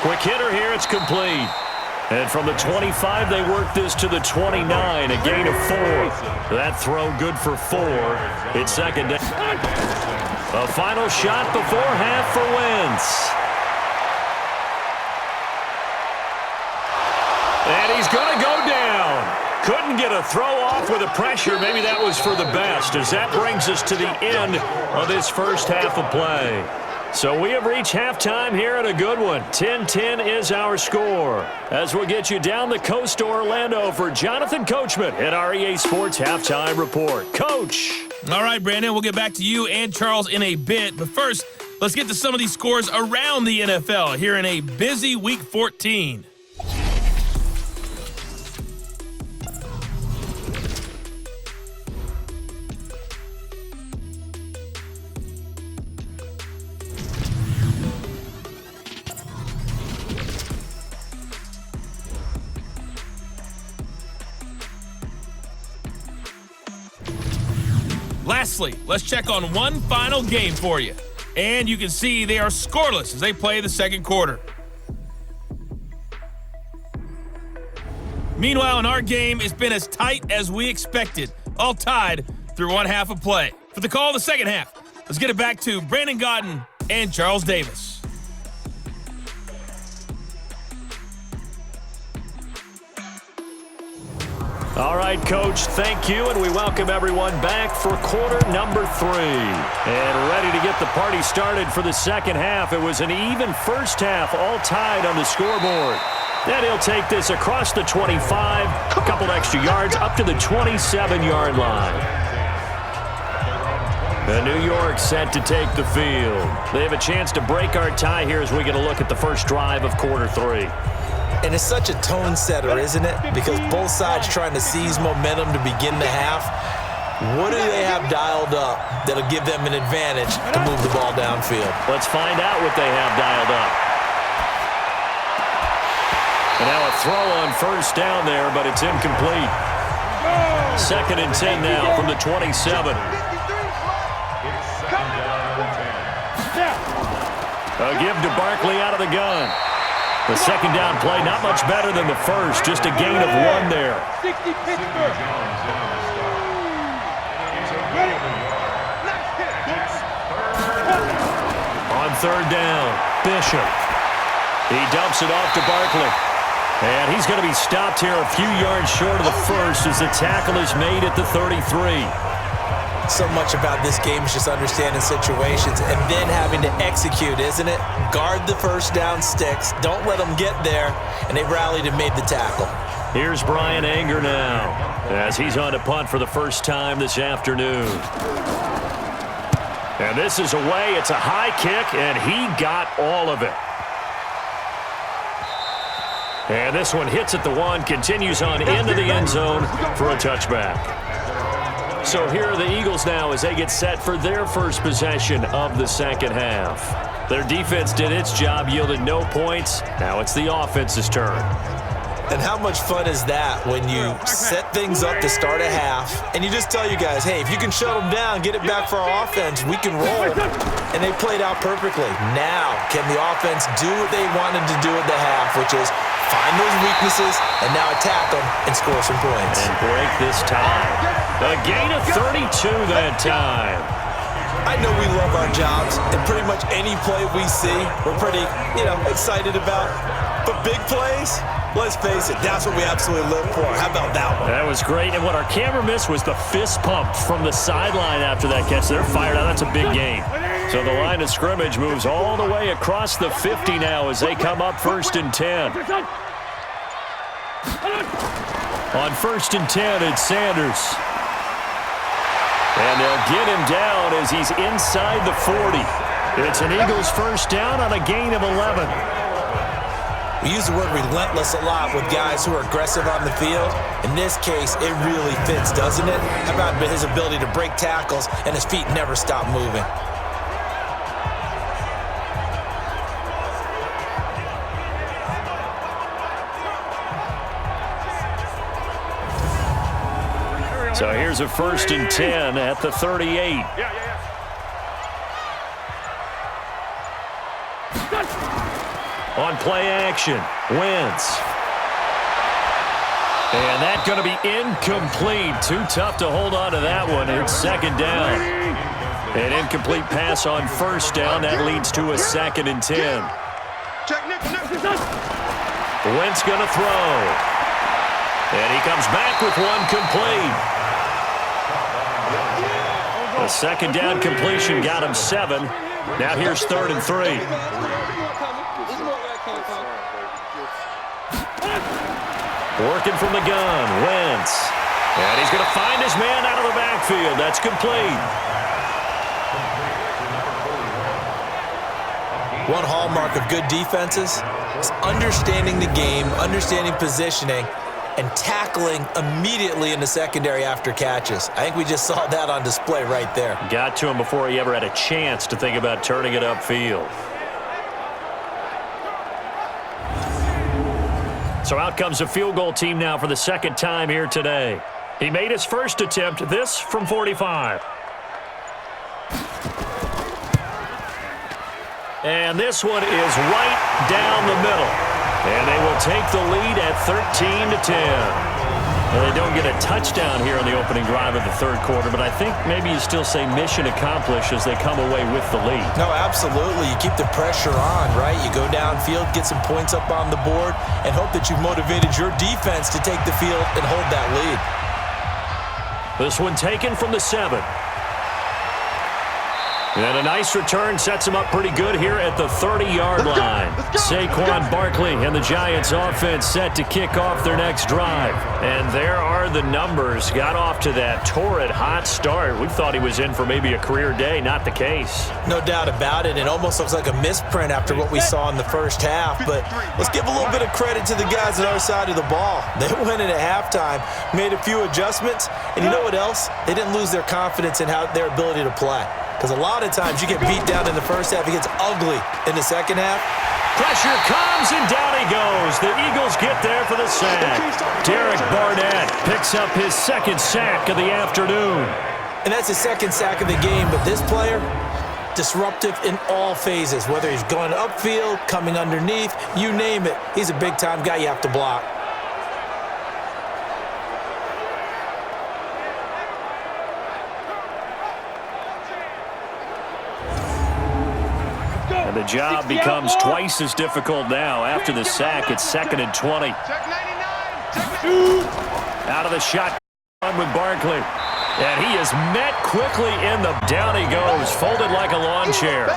Quick hitter here. It's complete. And from the 25, they work this to the 29, a gain of 4. That throw good for 4. It's second down. A final shot before half for Wentz. And he's going to go down. Couldn't get a throw off with the pressure. Maybe that was for the best, as that brings us to the end of this first half of play. So we have reached halftime here at a good one. 10-10 is our score. As we'll get you down the coast to Orlando for Jonathan Coachman at our EA Sports Halftime Report. Coach. All right, Brandon, we'll get back to you and Charles in a bit. But first, let's get to some of these scores around the NFL here in a busy Week 14. Lastly, let's check on one final game for you. And you can see they are scoreless as they play the second quarter. Meanwhile, in our game, it's been as tight as we expected, all tied through one half of play. For the call of the second half, Let's get it back to Brandon Gaudin and Charles Davis. All right, Coach, thank you, and we welcome everyone back for quarter number 3. And ready to get the party started for the second half. It was an even first half, all tied on the scoreboard. Then he'll take this across the 25, a couple extra yards, up to the 27-yard line. And New York set to take the field. They have a chance to break our tie here as we get a look at the first drive of quarter 3. And it's such a tone setter, isn't it? Because both sides trying to seize momentum to begin the half. What do they have dialed up that'll give them an advantage to move the ball downfield? Let's find out what they have dialed up. And now a throw on first down there, but it's incomplete. 2nd and 10 now from the 27. A give to Barkley out of the gun. The second down play, not much better than the first, just a gain of 1 there. 60 Pittsburgh. On 3rd down, Bishop. He dumps it off to Barkley. And he's going to be stopped here a few yards short of the first as the tackle is made at the 33. So much about this game is just understanding situations and then having to execute, isn't it? Guard the first down sticks. Don't let them get there. And they rallied and made the tackle. Here's Brian Anger now as he's on to punt for the first time this afternoon. And this is away. It's a high kick, and he got all of it. And this one hits at the 1, continues on into the end zone for a touchback. So here are the Eagles now as they get set for their first possession of the second half. Their defense did its job, yielded no points. Now it's the offense's turn. And how much fun is that when you set things up to start a half and you just tell you guys, hey, if you can shut them down, get it back for our offense, we can roll. And they played out perfectly. Now, can the offense do what they wanted to do at the half, which is find those weaknesses and now attack them and score some points. And break this tie. A gain of 32 that time. I know we love our jobs, and pretty much any play we see, we're pretty, excited about. But big plays, let's face it, that's what we absolutely live for. How about that one? That was great, and what our camera missed was the fist pump from the sideline after that catch. They're fired out. That's a big gain. So the line of scrimmage moves all the way across the 50 now as they come up 1st and 10. On 1st and 10, it's Sanders. And they'll get him down as he's inside the 40. It's an Eagles first down on a gain of 11. We use the word relentless a lot with guys who are aggressive on the field. In this case, it really fits, doesn't it? How about his ability to break tackles and his feet never stop moving? So here's a 1st and 10 at the 38. On play action, Wentz. And that's going to be incomplete. Too tough to hold on to that one. It's 2nd down. An incomplete pass on 1st down. That leads to a 2nd and 10. Wentz going to throw. And he comes back with one complete. A 2nd down completion got him 7. Now here's 3rd and 3. Working from the gun, Wentz. And he's going to find his man out of the backfield. That's complete. One hallmark of good defenses is understanding the game, understanding positioning, and tackling immediately in the secondary after catches. I think we just saw that on display right there. Got to him before he ever had a chance to think about turning it upfield. So out comes a field goal team now for the 2nd time here today. He made his first attempt, this from 45. And this one is right down the middle. And they will take the lead at 13-10. Well, they don't get a touchdown here in the opening drive of the third quarter, but I think maybe you still say mission accomplished as they come away with the lead. No, absolutely. You keep the pressure on, right? You go downfield, get some points up on the board, and hope that you've motivated your defense to take the field and hold that lead. This one taken from the 7. And a nice return sets him up pretty good here at the 30-yard line. Saquon Barkley and the Giants offense set to kick off their next drive. And there are the numbers. Got off to that torrid hot start. We thought he was in for maybe a career day. Not the case. No doubt about it. It almost looks like a misprint after what we saw in the first half. But let's give a little bit of credit to the guys on our side of the ball. They went in at halftime, made a few adjustments, and you know what else? They didn't lose their confidence in their ability to play. Because a lot of times you get beat down in the first half, it gets ugly in the second half. Pressure comes, and down he goes. The Eagles get there for the sack. Derek Barnett picks up his second sack of the afternoon. And that's his second sack of the game, but this player, disruptive in all phases, whether he's going upfield, coming underneath, you name it. He's a big-time guy you have to block. And the job becomes twice as difficult now. After the sack, it's 2nd and 20. Out of the shotgun with Barkley. And he is met quickly in the down he goes, folded like a lawn chair.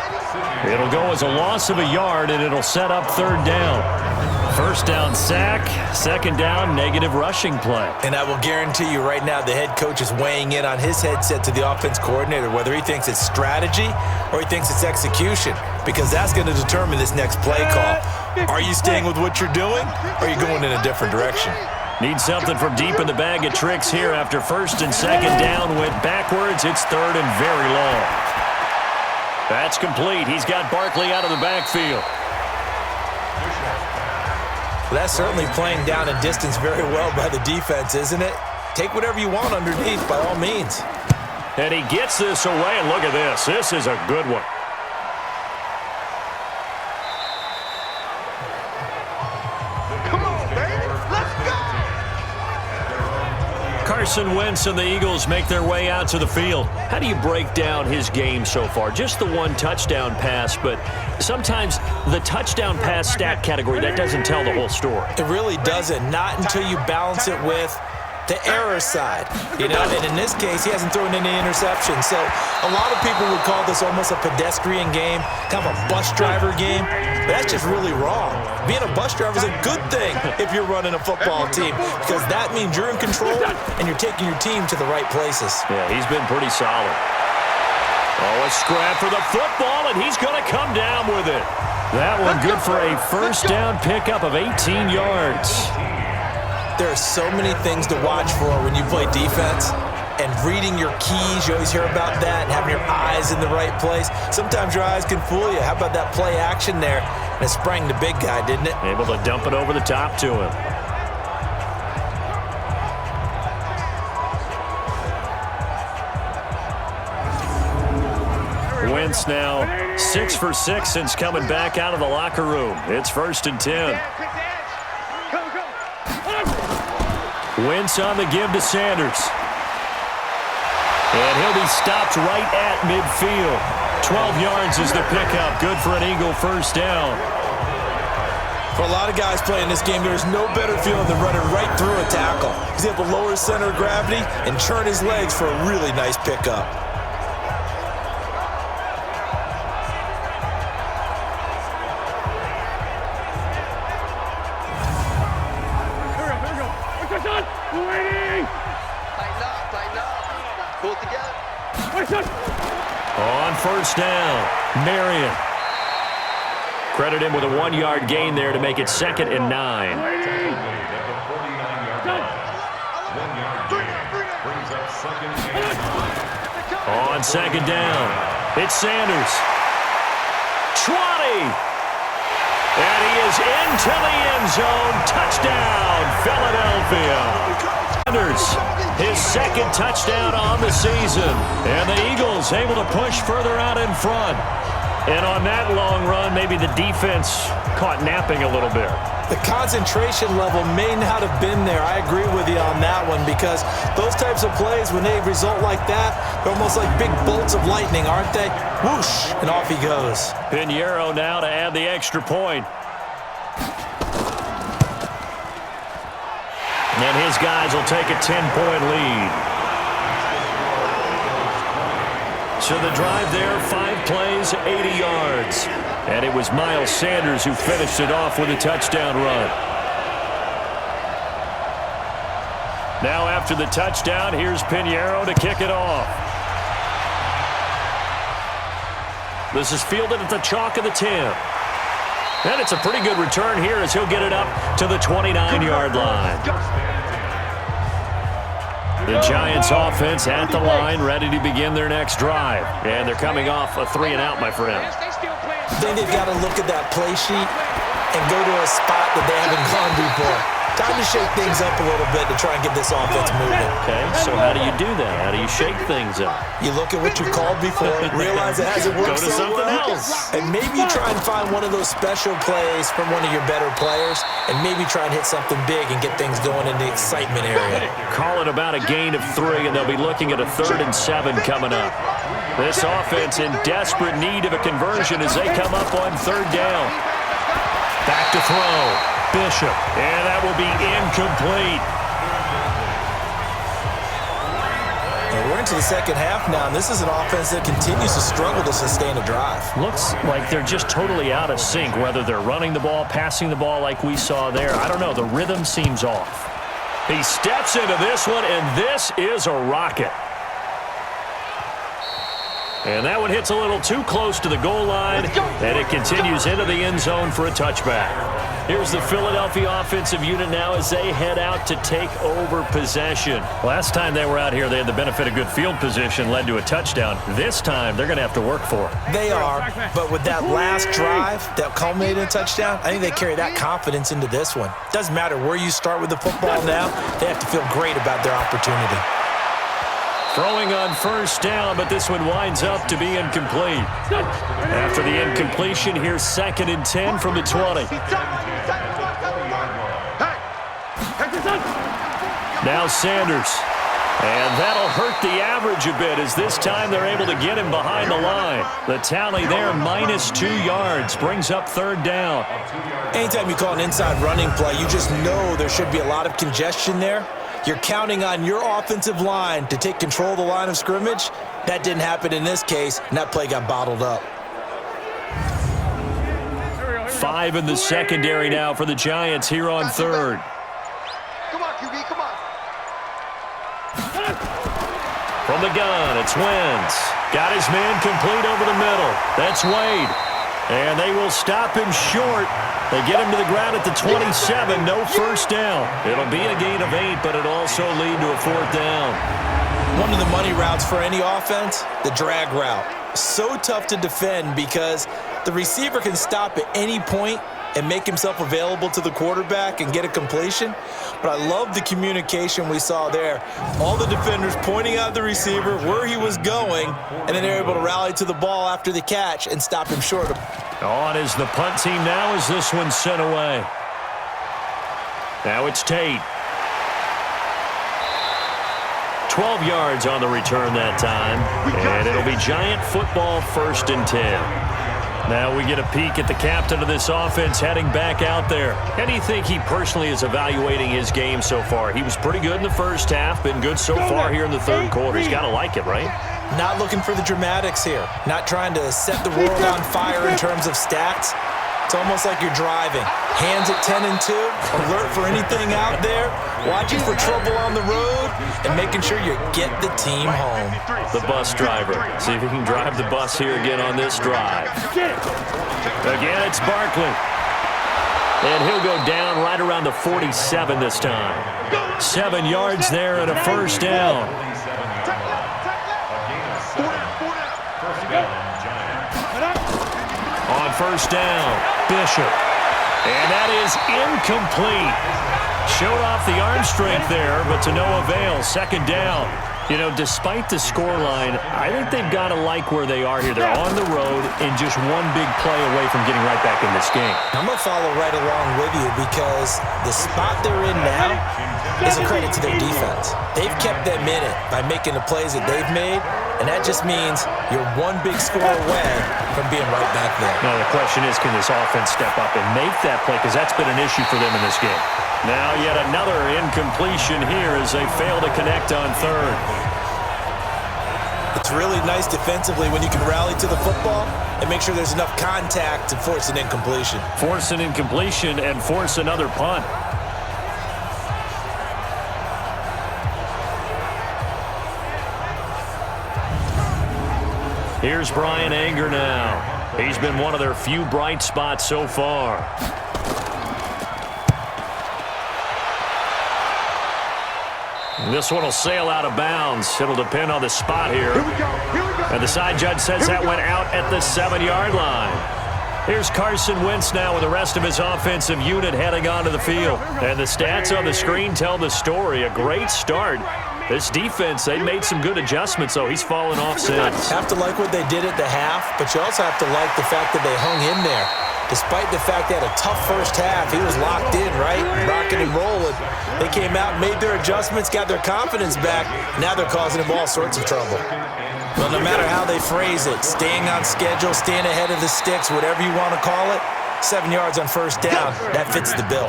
It'll go as a loss of a yard, and it'll set up 3rd down. First down sack, 2nd down negative rushing play. And I will guarantee you right now the head coach is weighing in on his headset to the offense coordinator, whether he thinks it's strategy or he thinks it's execution, because that's going to determine this next play call. Are you staying with what you're doing, or are you going in a different direction? Need something from deep in the bag of tricks here after 1st and 2nd down. Went backwards. It's 3rd and very long. That's complete. He's got Barkley out of the backfield. Well, that's certainly playing down in distance very well by the defense, isn't it? Take whatever you want underneath by all means. And he gets this away, and look at this. This is a good one. Carson Wentz and the Eagles make their way out to the field. How do you break down his game so far? Just the one touchdown pass, but sometimes the touchdown pass stat category, that doesn't tell the whole story. It really doesn't, not until you balance it with the error side, you know, and in this case, he hasn't thrown any interceptions. So a lot of people would call this almost a pedestrian game, kind of a bus driver game, but that's just really wrong. Being a bus driver is a good thing if you're running a football team, because that means you're in control and you're taking your team to the right places. Yeah, he's been pretty solid. Oh, a scrap for the football, and he's going to come down with it. That one good for a first down pickup of 18 yards. There are so many things to watch for when you play defense, and reading your keys, you always hear about that, and having your eyes in the right place. Sometimes your eyes can fool you. How about that play action there? And it sprang the big guy, didn't it? Able to dump it over the top to him. Wentz now 6 for 6 since coming back out of the locker room. It's 1st and 10. Wentz on the give to Sanders. And he'll be stopped right at midfield. 12 yards is the pickup. Good for an Eagle first down. For a lot of guys playing this game, there is no better feeling than running right through a tackle. He's able to lower his center of gravity and churn his legs for a really nice pickup. On first down, Marion. Credit him with a 1-yard gain there to make it 2nd and 9. On 2nd down, it's Sanders. 20. And he is into the end zone. Touchdown, Philadelphia. Sanders, his 2nd touchdown on the season. And the Eagles able to push further out in front. And on that long run, maybe the defense caught napping a little bit. The concentration level may not have been there. I agree with you on that one because those types of plays, when they result like that, they're almost like big bolts of lightning, aren't they? Whoosh, and off he goes. Pinheiro now to add the extra point. And his guys will take a 10-point lead. So the drive there, 5 plays, 80 yards. And it was Miles Sanders who finished it off with a touchdown run. Now after the touchdown, here's Pinheiro to kick it off. This is fielded at the chalk of the 10. And it's a pretty good return here as he'll get it up to the 29-yard line. The Giants offense at the line, ready to begin their next drive. And they're coming off a 3-and-out, my friend. Then they've got to look at that play sheet and go to a spot that they haven't gone before. Time to shake things up a little bit to try and get this offense moving. Okay, so how do you do that? How do you shake things up? You look at what you called before, realize it hasn't worked so something well. else. And maybe you try and find one of those special plays from one of your better players, and maybe try and hit something big and get things going in the excitement area. Call it about a gain of 3, and they'll be looking at a 3rd and 7 coming up. This offense in desperate need of a conversion as they come up on 3rd down. Back to throw. Bishop. And that will be incomplete. We're into the second half now, and this is an offense that continues to struggle to sustain a drive. Looks like they're just totally out of sync, whether they're running the ball, passing the ball like we saw there. I don't know. The rhythm seems off. He steps into this one, and this is a rocket. And that one hits a little too close to the goal line, and it continues into the end zone for a touchback. Here's the Philadelphia offensive unit now as they head out to take over possession. Last time they were out here, they had the benefit of good field position, led to a touchdown. This time, they're going to have to work for it. They are, but with that last drive that culminated in a touchdown, I think they carry that confidence into this one. Doesn't matter where you start with the football now, they have to feel great about their opportunity. Throwing on 1st down, but this one winds up to be incomplete. After the incompletion, here's 2nd and 10 from the 20. Now Sanders. And that'll hurt the average a bit as this time they're able to get him behind the line. The tally there, -2 yards, brings up 3rd down. Anytime you call an inside running play, you just know there should be a lot of congestion there. You're counting on your offensive line to take control of the line of scrimmage. That didn't happen in this case, and that play got bottled up. 5 in the secondary now for the Giants here on 3rd. Come on, QB, come on. From the gun, it's Wentz. Got his man complete over the middle. That's Wade. And they will stop him short. They get him to the ground at the 27. No 1st down. It'll be a gain of 8, but it'll also lead to a 4th down. One of the money routes for any offense, the drag route. So tough to defend because the receiver can stop at any point and make himself available to the quarterback and get a completion. But I love the communication we saw there. All the defenders pointing out the receiver, where he was going, and then they're able to rally to the ball after the catch and stop him short. On is the punt team now as this one's sent away. Now it's Tate. 12 yards on the return that time. And it'll be Giant football 1st and 10. Now we get a peek at the captain of this offense heading back out there. How do you think he personally is evaluating his game so far? He was pretty good in the 1st half, been good so far here in the 3rd quarter. He's got to like it, right? Not looking for the dramatics here. Not trying to set the world on fire in terms of stats. It's almost like you're driving. Hands at 10 and 2, alert for anything out there, watching for trouble on the road, and making sure you get the team home. The bus driver. See if he can drive the bus here again on this drive. Again, it's Barkley. And he'll go down right around the 47 this time. 7 yards there and a 1st down. On 1st down, Bishop. And that is incomplete. Showed off the arm strength there, but to no avail. 2nd down. You know, despite the scoreline, I think they've got to like where they are here. They're on the road and just one big play away from getting right back in this game. I'm going to follow right along with you because the spot they're in now is a credit to their defense. They've kept them in it by making the plays that they've made, and that just means you're one big score away from being right back there. Now, the question is, can this offense step up and make that play? Because that's been an issue for them in this game. Now, yet another incompletion here as they fail to connect on third. It's really nice defensively when you can rally to the football and make sure there's enough contact to force an incompletion. Force an incompletion and force another punt. Here's Bryan Anger now. He's been one of their few bright spots so far. This one will sail out of bounds. It'll depend on the spot here. And the side judge says that went out at the 7-yard line. Here's Carson Wentz now with the rest of his offensive unit heading onto the field. And the stats on the screen tell the story. A great start. This defense, they made some good adjustments, so he's fallen off since. Have to like what they did at the half, but you also have to like the fact that they hung in there. Despite the fact they had a tough first half, he was locked in, right? Rocking and rolling. They came out, made their adjustments, got their confidence back. Now they're causing him all sorts of trouble. But no matter how they phrase it, staying on schedule, staying ahead of the sticks, whatever you want to call it, 7 yards on first down, that fits the bill.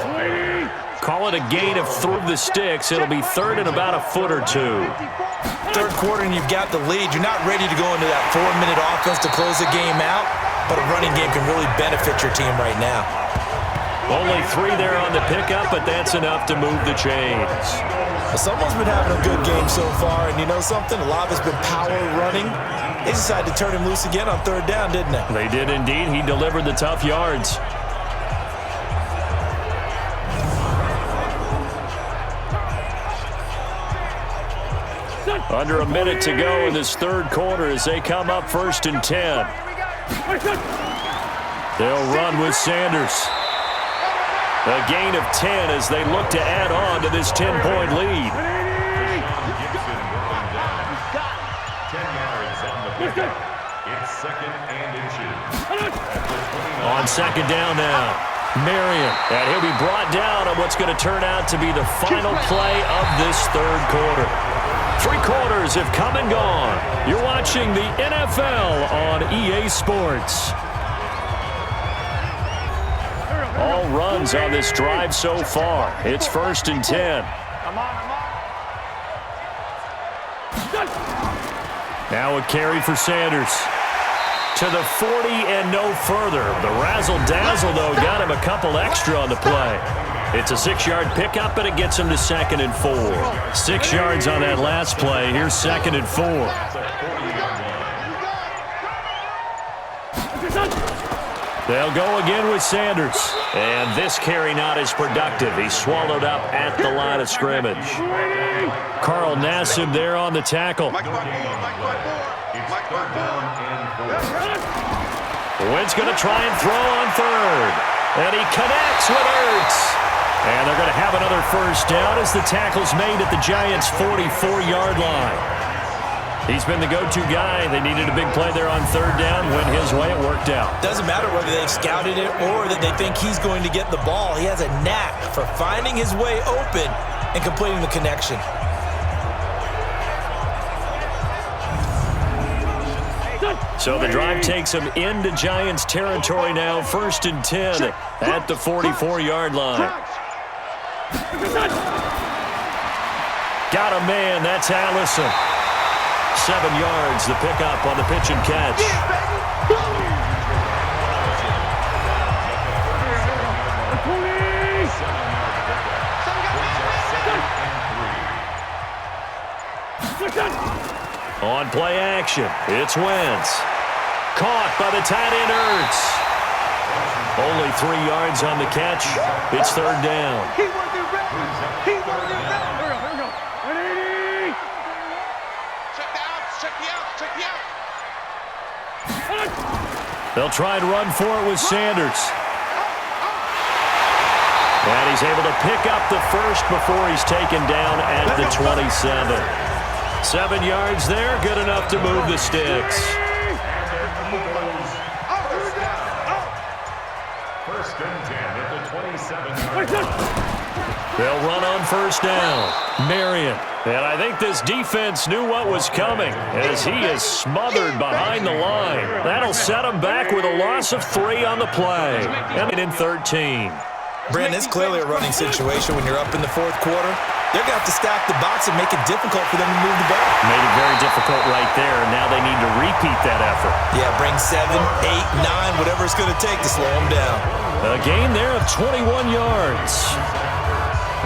Call it a gain of through the sticks. It'll be third and about a foot or two. Third quarter and you've got the lead. You're not ready to go into that 4-minute offense to close the game out, but a running game can really benefit your team right now. Only 3 there on the pickup, but that's enough to move the chains. Someone's been having a good game so far, and you know something? A lot of it's been power running. They decided to turn him loose again on third down, didn't they? They did indeed. He delivered the tough yards. Under a minute to go in this third quarter as they come up 1st and 10. They'll run with Sanders. A gain of 10 as they look to add on to this 10-point lead. 10 yards on the pickup. It's 2nd and inches. On 2nd down now, Marion. And he'll be brought down on what's going to turn out to be the final play of this third quarter. 3 quarters have come and gone. You're watching the NFL on EA Sports. All runs on this drive so far. It's 1st and 10. Now a carry for Sanders. To the 40 and no further. The razzle-dazzle, though, got him a couple extra on the play. It's a 6-yard pickup, and it gets him to 2nd and 4. 6 yards on that last play. Here's 2nd and 4. They'll go again with Sanders. And this carry not as productive. He's swallowed up at the line of scrimmage. Carl Nassib there on the tackle. Wentz going to try and throw on third. And he connects with Ertz. And they're going to have another first down as the tackle's made at the Giants' 44-yard line. He's been the go-to guy. They needed a big play there on third down. Went his way. It worked out. Doesn't matter whether they've scouted it or that they think he's going to get the ball. He has a knack for finding his way open and completing the connection. So the drive takes him into Giants territory now. 1st and 10 at the 44-yard line. Got a man. That's Allison. 7 yards, the pickup on the pitch and catch. On play action, it's Wentz. Caught by the tight end Ertz. Only 3 yards on the catch. It's third down. They'll try and run for it with Sanders. And he's able to pick up the first before he's taken down at the 27. 7 yards there, good enough to move the sticks. First and 10 at the 27-yard line. They'll run on first down. Marion. And I think this defense knew what was coming as he is smothered behind the line. That'll set him back with a loss of 3 on the play. And in 13. Brandon, it's clearly a running situation when you're up in the fourth quarter. They're going to have to stack the box and make it difficult for them to move the ball. Made it very difficult right there. Now they need to repeat that effort. Yeah, bring 7, 8, 9, whatever it's going to take to slow them down. A gain there of 21 yards.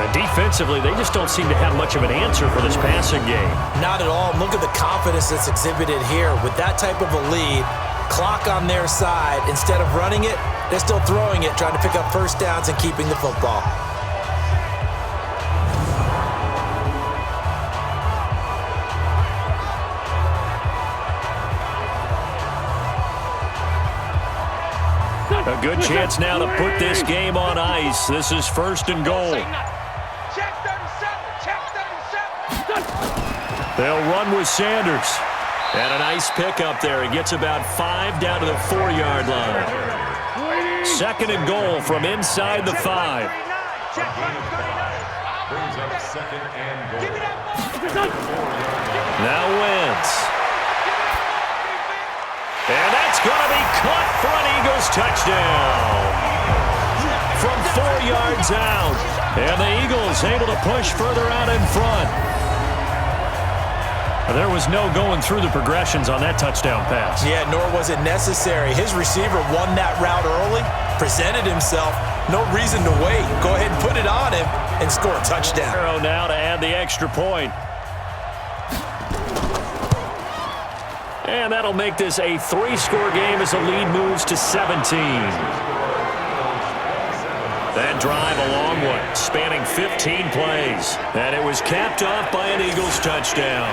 And defensively, they just don't seem to have much of an answer for this passing game. Not at all. Look at the confidence that's exhibited here. With that type of a lead, clock on their side, instead of running it, they're still throwing it, trying to pick up first downs and keeping the football. A good chance now to put this game on ice. This is first and goal. Check 37. Check 37. They'll run with Sanders. And a nice pickup there. He gets about 5 down to the 4-yard line. Second and goal from inside the 5. Brings up second and goal. Now Wentz. And that's going to be caught for an Eagles touchdown. From 4 yards out. And the Eagles able to push further out in front. There was no going through the progressions on that touchdown pass. Yeah, nor was it necessary. His receiver won that route early, presented himself. No reason to wait. Go ahead and put it on him and score a touchdown. Arrow now to add the extra point. And that'll make this a 3-score game as the lead moves to 17. That drive a long one, spanning 15 plays. And it was capped off by an Eagles touchdown.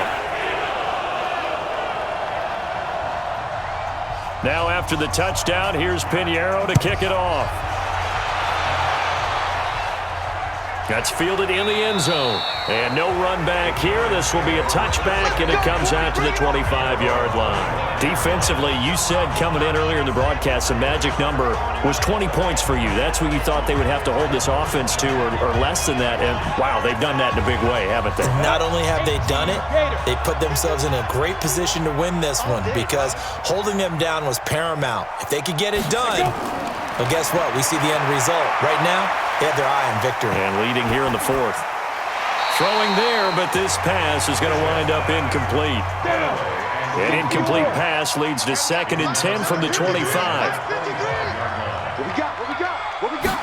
Now after the touchdown, here's Pinheiro to kick it off. That's fielded in the end zone. And no run back here. This will be a touchback, and it comes out to the 25-yard line. Defensively, you said coming in earlier in the broadcast, the magic number was 20 points for you. That's what you thought they would have to hold this offense to, or less than that. And, wow, they've done that in a big way, haven't they? Not only have they done it, they put themselves in a great position to win this one because holding them down was paramount. If they could get it done, well, guess what? We see the end result. Right now, they have their eye on victory. And leading here in the fourth. Throwing there, but this pass is going to wind up incomplete. An incomplete pass leads to second and 10 from the 25. What we got? What we got? What we got?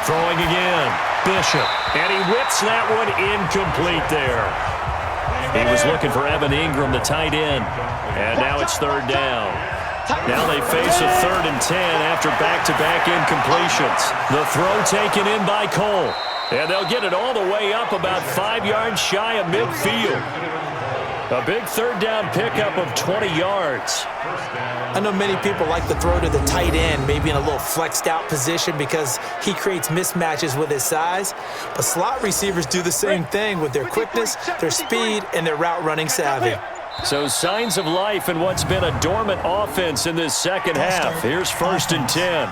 Throwing again. Bishop. And he whips that one incomplete there. He was looking for Evan Ingram, the tight end. And now it's third down. Now they face a third and 10 after back-to-back incompletions. The throw taken in by Cole. And they'll get it all the way up about 5 yards shy of midfield. A big third down pickup of 20 yards. I know many people like to throw to the tight end, maybe in a little flexed out position because he creates mismatches with his size. But slot receivers do the same thing with their quickness, their speed, and their route running savvy. So signs of life in what's been a dormant offense in this second half. Here's first and 10.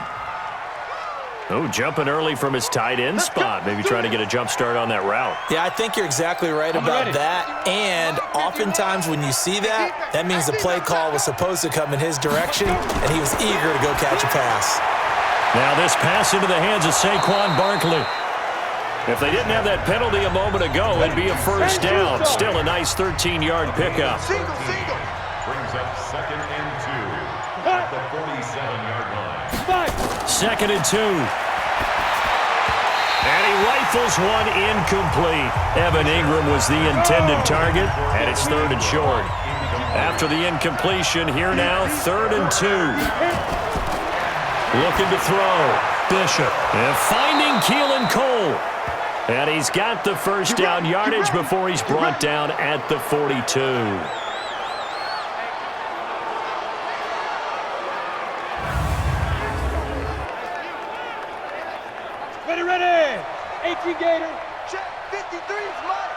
Oh, jumping early from his tight end spot. Maybe trying to get a jump start on that route. Yeah, I think you're exactly right about that. And oftentimes when you see that, that means the play call was supposed to come in his direction, and he was eager to go catch a pass. Now this pass into the hands of Saquon Barkley. If they didn't have that penalty a moment ago, it'd be a first down. Still a nice 13-yard pickup. Single. Brings up second and 2 at the 47-yard line. Second and 2. And he rifles one incomplete. Evan Ingram was the intended target, and it's third and short. After the incompletion, here now, third and 2. Looking to throw. Bishop. And finding Keelan Cole. And he's got the first down yardage before he's brought down at the 42. Ready. 18 Gator. Check 53 is mine.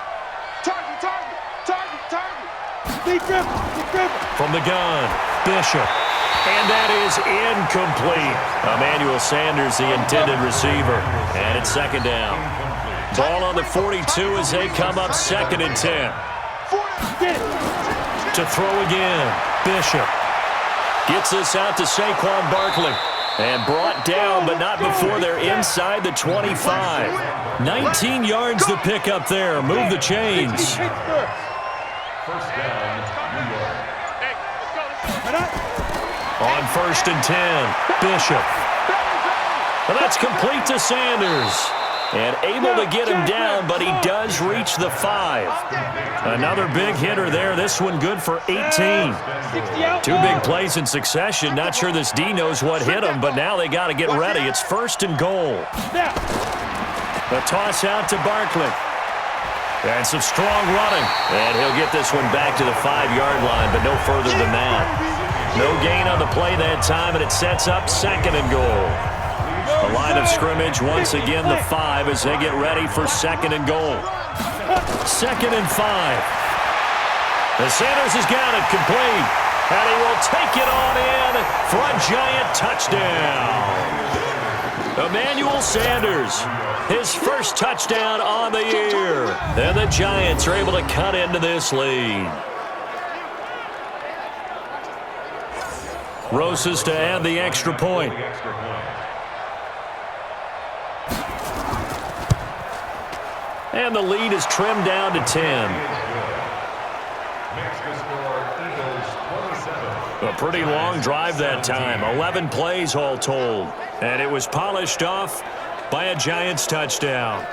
Target. From the gun, Bishop. And that is incomplete. Emmanuel Sanders, the intended receiver. And it's second down. Ball on the 42 as they come up 2nd and 10. To throw again, Bishop. Gets this out to Saquon Barkley. And brought down, but not before they're inside the 25. 19 yards to pick up there. Move the chains. First down, New York. On 1st and 10, Bishop. Well, that's complete to Sanders. And able to get him down, but he does reach the 5. Another big hitter there. This one good for 18. 2 big plays in succession. Not sure this D knows what hit him, but now they got to get ready. It's 1st and goal. The toss out to Barkley. And some strong running. And he'll get this one back to the 5-yard line, but no further than that. No gain on the play that time, and it sets up 2nd and goal. The line of scrimmage, once again, the 5 as they get ready for 2nd and goal. 2nd and 5. And Sanders has got it complete. And he will take it on in for a giant touchdown. Emmanuel Sanders, his first touchdown on the year. And the Giants are able to cut into this lead. Rosas to add the extra point. And the lead is trimmed down to 10. Next to score, Eagles 27. A pretty long drive that time. 11 plays all told. And it was polished off by a Giants touchdown.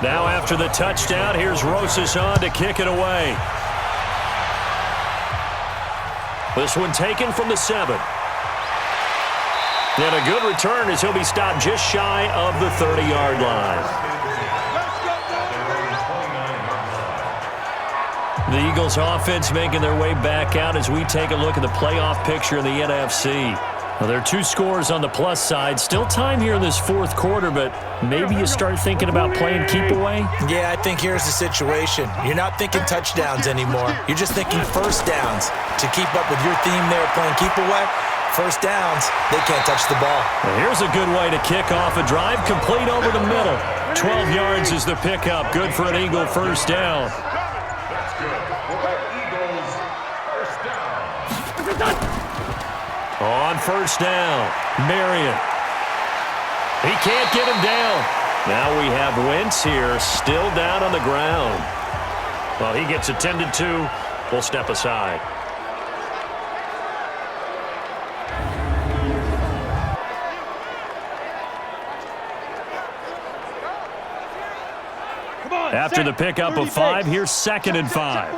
Now after the touchdown, here's Rosas on to kick it away. This one taken from the 7. And a good return as he'll be stopped just shy of the 30-yard line. The Eagles offense making their way back out as we take a look at the playoff picture in the NFC. Well, there are 2 scores on the plus side. Still time here in this 4th quarter, but maybe you start thinking about playing keep away? Yeah, I think here's the situation. You're not thinking touchdowns anymore. You're just thinking first downs. To keep up with your theme there playing keep away, first downs, they can't touch the ball. Well, here's a good way to kick off a drive, complete over the middle. 12 yards is the pickup. Good for an Eagle first down. That's good for Eagles first down. On first down, Marion. He can't get him down. Now we have Wentz here, still down on the ground. Well, he gets attended to. We'll step aside. After the pickup of 5, here's 2nd and 5. Hey,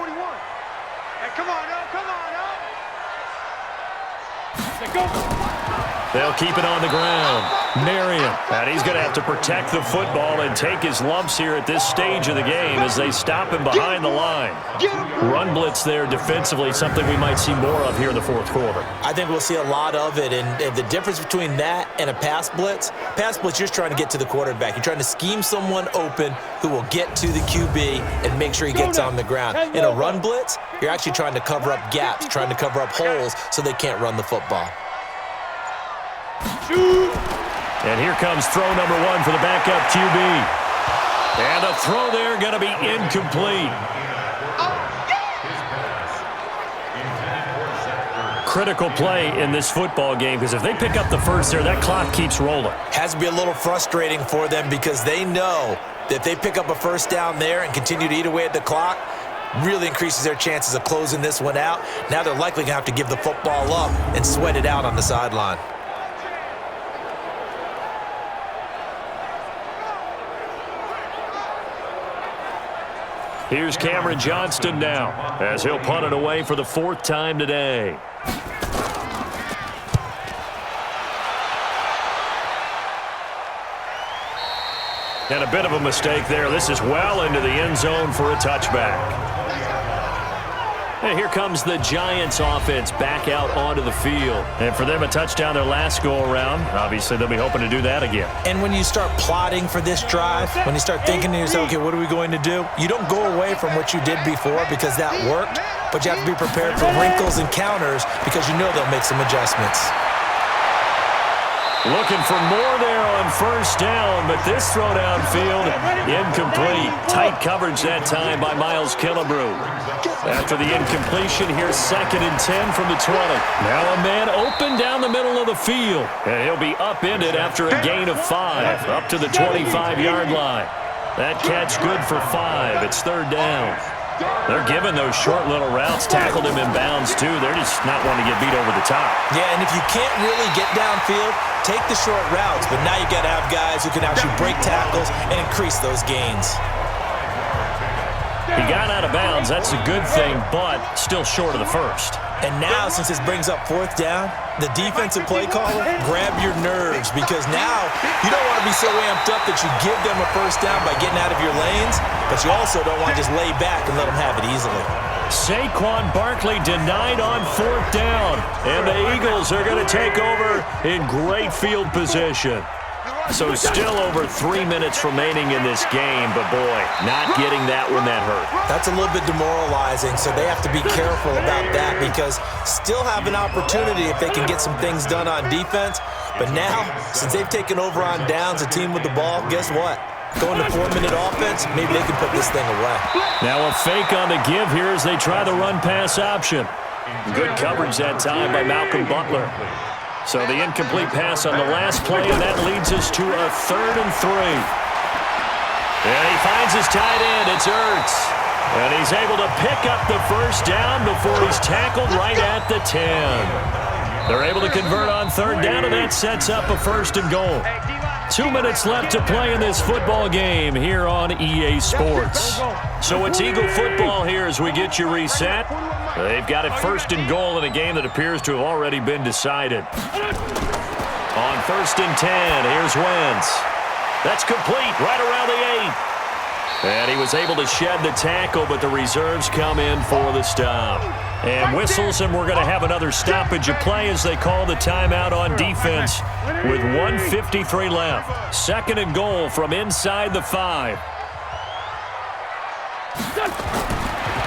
come on, now, come on, now. They'll keep it on the ground. Marion. And he's going to have to protect the football and take his lumps here at this stage of the game as they stop him behind the line. Run blitz there defensively, something we might see more of here in the 4th quarter. I think we'll see a lot of it, and the difference between that and a pass blitz, you're just trying to get to the quarterback. You're trying to scheme someone open who will get to the QB and make sure he gets on the ground. In a run blitz, you're actually trying to cover up gaps, trying to cover up holes so they can't run the football. And here comes throw number 1 for the backup QB. And the throw there going to be incomplete. Critical play in this football game because if they pick up the first there, that clock keeps rolling. Has to be a little frustrating for them because they know that if they pick up a first down there and continue to eat away at the clock, really increases their chances of closing this one out. Now they're likely going to have to give the football up and sweat it out on the sideline. Here's Cameron Johnston now as he'll punt it away for the 4th time today. And a bit of a mistake there. This is well into the end zone for a touchback. And here comes the Giants offense back out onto the field. And for them, a touchdown their last go-around. Obviously, they'll be hoping to do that again. And when you start plotting for this drive, when you start thinking to yourself, okay, what are we going to do? You don't go away from what you did before because that worked, but you have to be prepared for wrinkles and counters because you know they'll make some adjustments. Looking for more there on first down, but this throw downfield, incomplete. Tight coverage that time by Miles Killebrew. After the incompletion, here's 2nd and 10 from the 20. Now a man open down the middle of the field, and he'll be upended after a gain of 5, up to the 25-yard line. That catch good for 5. It's 3rd down. They're giving those short little routes, tackled him in bounds, too. They're just not wanting to get beat over the top. Yeah, and if you can't really get downfield, take the short routes, but now you got to have guys who can actually break tackles and increase those gains. He got out of bounds. That's a good thing, but still short of the first. And now, since this brings up 4th down, the defensive play caller, grab your nerves because now you don't want to be so amped up that you give them a first down by getting out of your lanes, but you also don't want to just lay back and let them have it easily. Saquon Barkley denied on 4th down, and the Eagles are going to take over in great field position. So still over 3 minutes remaining in this game, but boy, not getting that one that hurt. That's a little bit demoralizing, so they have to be careful about that because still have an opportunity if they can get some things done on defense. But now, since they've taken over on downs, a team with the ball, guess what? Going to 4-minute offense, maybe they can put this thing away. Now a fake on the give here as they try the run-pass option. Good coverage that time by Malcolm Butler. So the incomplete pass on the last play, and that leads us to a 3rd and 3. And he finds his tight end. It's Ertz. And he's able to pick up the first down before he's tackled right at the 10. They're able to convert on 3rd down, and that sets up a 1st and goal. 2 minutes left to play in this football game here on EA Sports. So it's Eagle football here as we get you reset. They've got it 1st and goal in a game that appears to have already been decided. On 1st and 10, here's Wentz. That's complete right around the 8. And he was able to shed the tackle, but the reserves come in for the stop. And whistles, and we're going to have another stoppage of play as they call the timeout on defense with 1:53 left. 2nd and goal from inside the 5.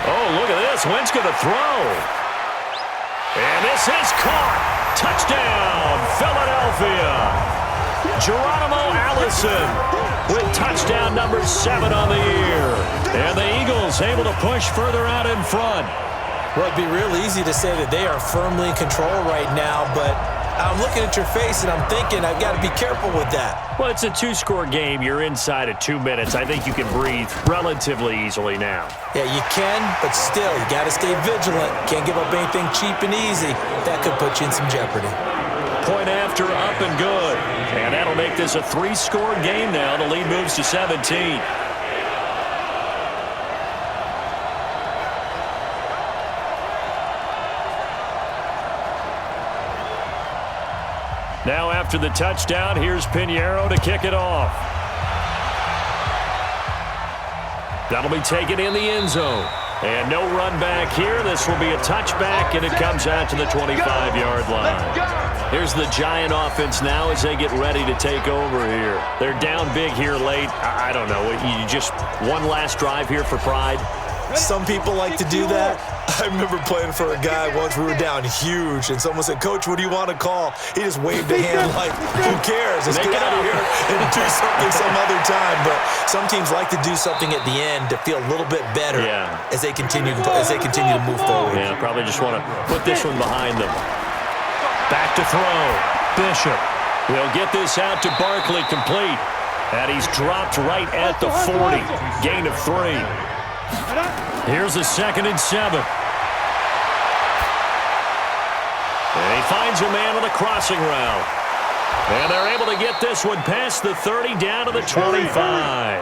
Oh, look at this. Wentz going to throw. And this is caught. Touchdown, Philadelphia. Geronimo Allison with touchdown number 7 on the year. And the Eagles able to push further out in front. Well, it'd be real easy to say that they are firmly in control right now, but I'm looking at your face and I'm thinking I've got to be careful with that. Well, it's a 2-score game. You're inside of 2 minutes. I think you can breathe relatively easily now. Yeah, you can, but still, you got to stay vigilant. Can't give up anything cheap and easy. That could put you in some jeopardy. Point after, up and good. And that'll make this a 3-score game now. The lead moves to 17. Now after the touchdown, here's Pinheiro to kick it off. That'll be taken in the end zone. And no run back here. This will be a touchback, and it comes out to the 25-yard line. Here's the Giant offense now as they get ready to take over here. They're down big here late. I don't know. You just one last drive here for pride. Some people like to do that. I remember playing for a guy once. We were down huge, and someone said, "Coach, what do you want to call?" He just waved a hand like, "Who cares? Let's get out of here and do something some other time." But some teams like to do something at the end to feel a little bit better as they continue to move forward. Yeah, probably just want to put this one behind them. Back to throw. Bishop will get this out to Barkley, complete. And he's dropped right at the 40. Gain of 3. Here's a 2nd and 7. And he finds a man on the crossing route. And they're able to get this one past the 30 down to the 25.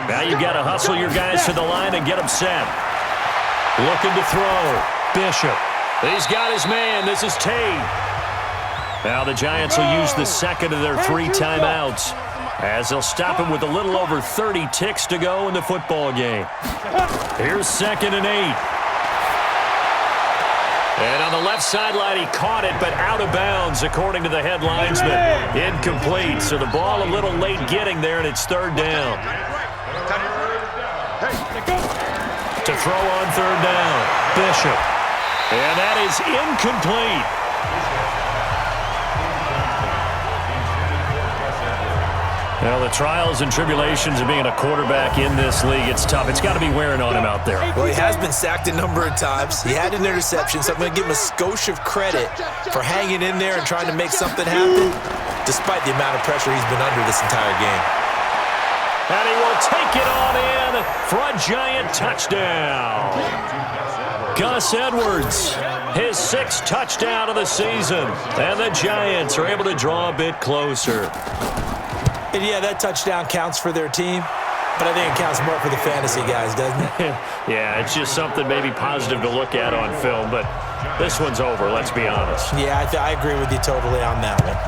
Now you've got to hustle your guys to the line and get them set. Looking to throw. Bishop. He's got his man. This is Tate. Now the Giants will use the 2nd of their 3 timeouts as they'll stop him with a little over 30 ticks to go in the football game. Here's 2nd and 8. And on the left sideline, he caught it, but out of bounds, according to the head linesman. Incomplete, so the ball a little late getting there, and it's third down. To throw on third down, Bishop. And that is incomplete. Well, the trials and tribulations of being a quarterback in this league, it's tough. It's got to be wearing on him out there. Well, he has been sacked a number of times. He had an interception, so I'm going to give him a skosh of credit for hanging in there and trying to make something happen, despite the amount of pressure he's been under this entire game. And he will take it on in for a Giant touchdown. Gus Edwards, his 6th touchdown of the season. And the Giants are able to draw a bit closer. And yeah, that touchdown counts for their team, but I think it counts more for the fantasy guys, doesn't it? Yeah, it's just something maybe positive to look at on film, but this one's over, let's be honest. Yeah, I agree with you totally on that one.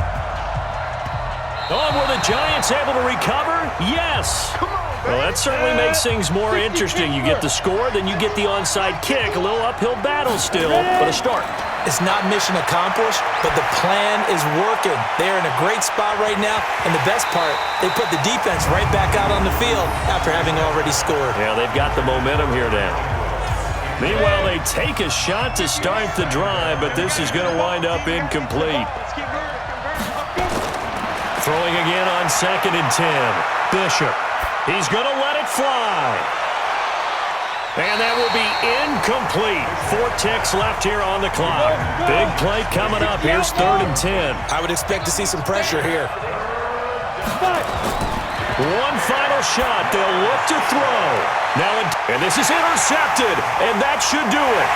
Oh, were the Giants able to recover? Yes. Well, that certainly makes things more interesting. You get the score, then you get the onside kick. A little uphill battle still, but a start. It's not mission accomplished, but the plan is working. They're in a great spot right now, and the best part, they put the defense right back out on the field after having already scored. Yeah, they've got the momentum here now. Meanwhile, they take a shot to start the drive, but this is going to wind up incomplete. Throwing again on 2nd and 10. Bishop. He's going to let it fly. And that will be incomplete. 4 ticks left here on the clock. Big play coming up. Here's 3rd and 10. I would expect to see some pressure here. One final shot. They'll look to throw. Now, and this is intercepted, and that should do it.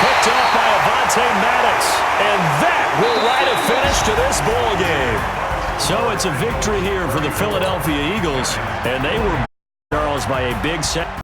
Picked off by Avonte Maddox, and that will write a finish to this ball game. So it's a victory here for the Philadelphia Eagles, and they were Charles by a big set.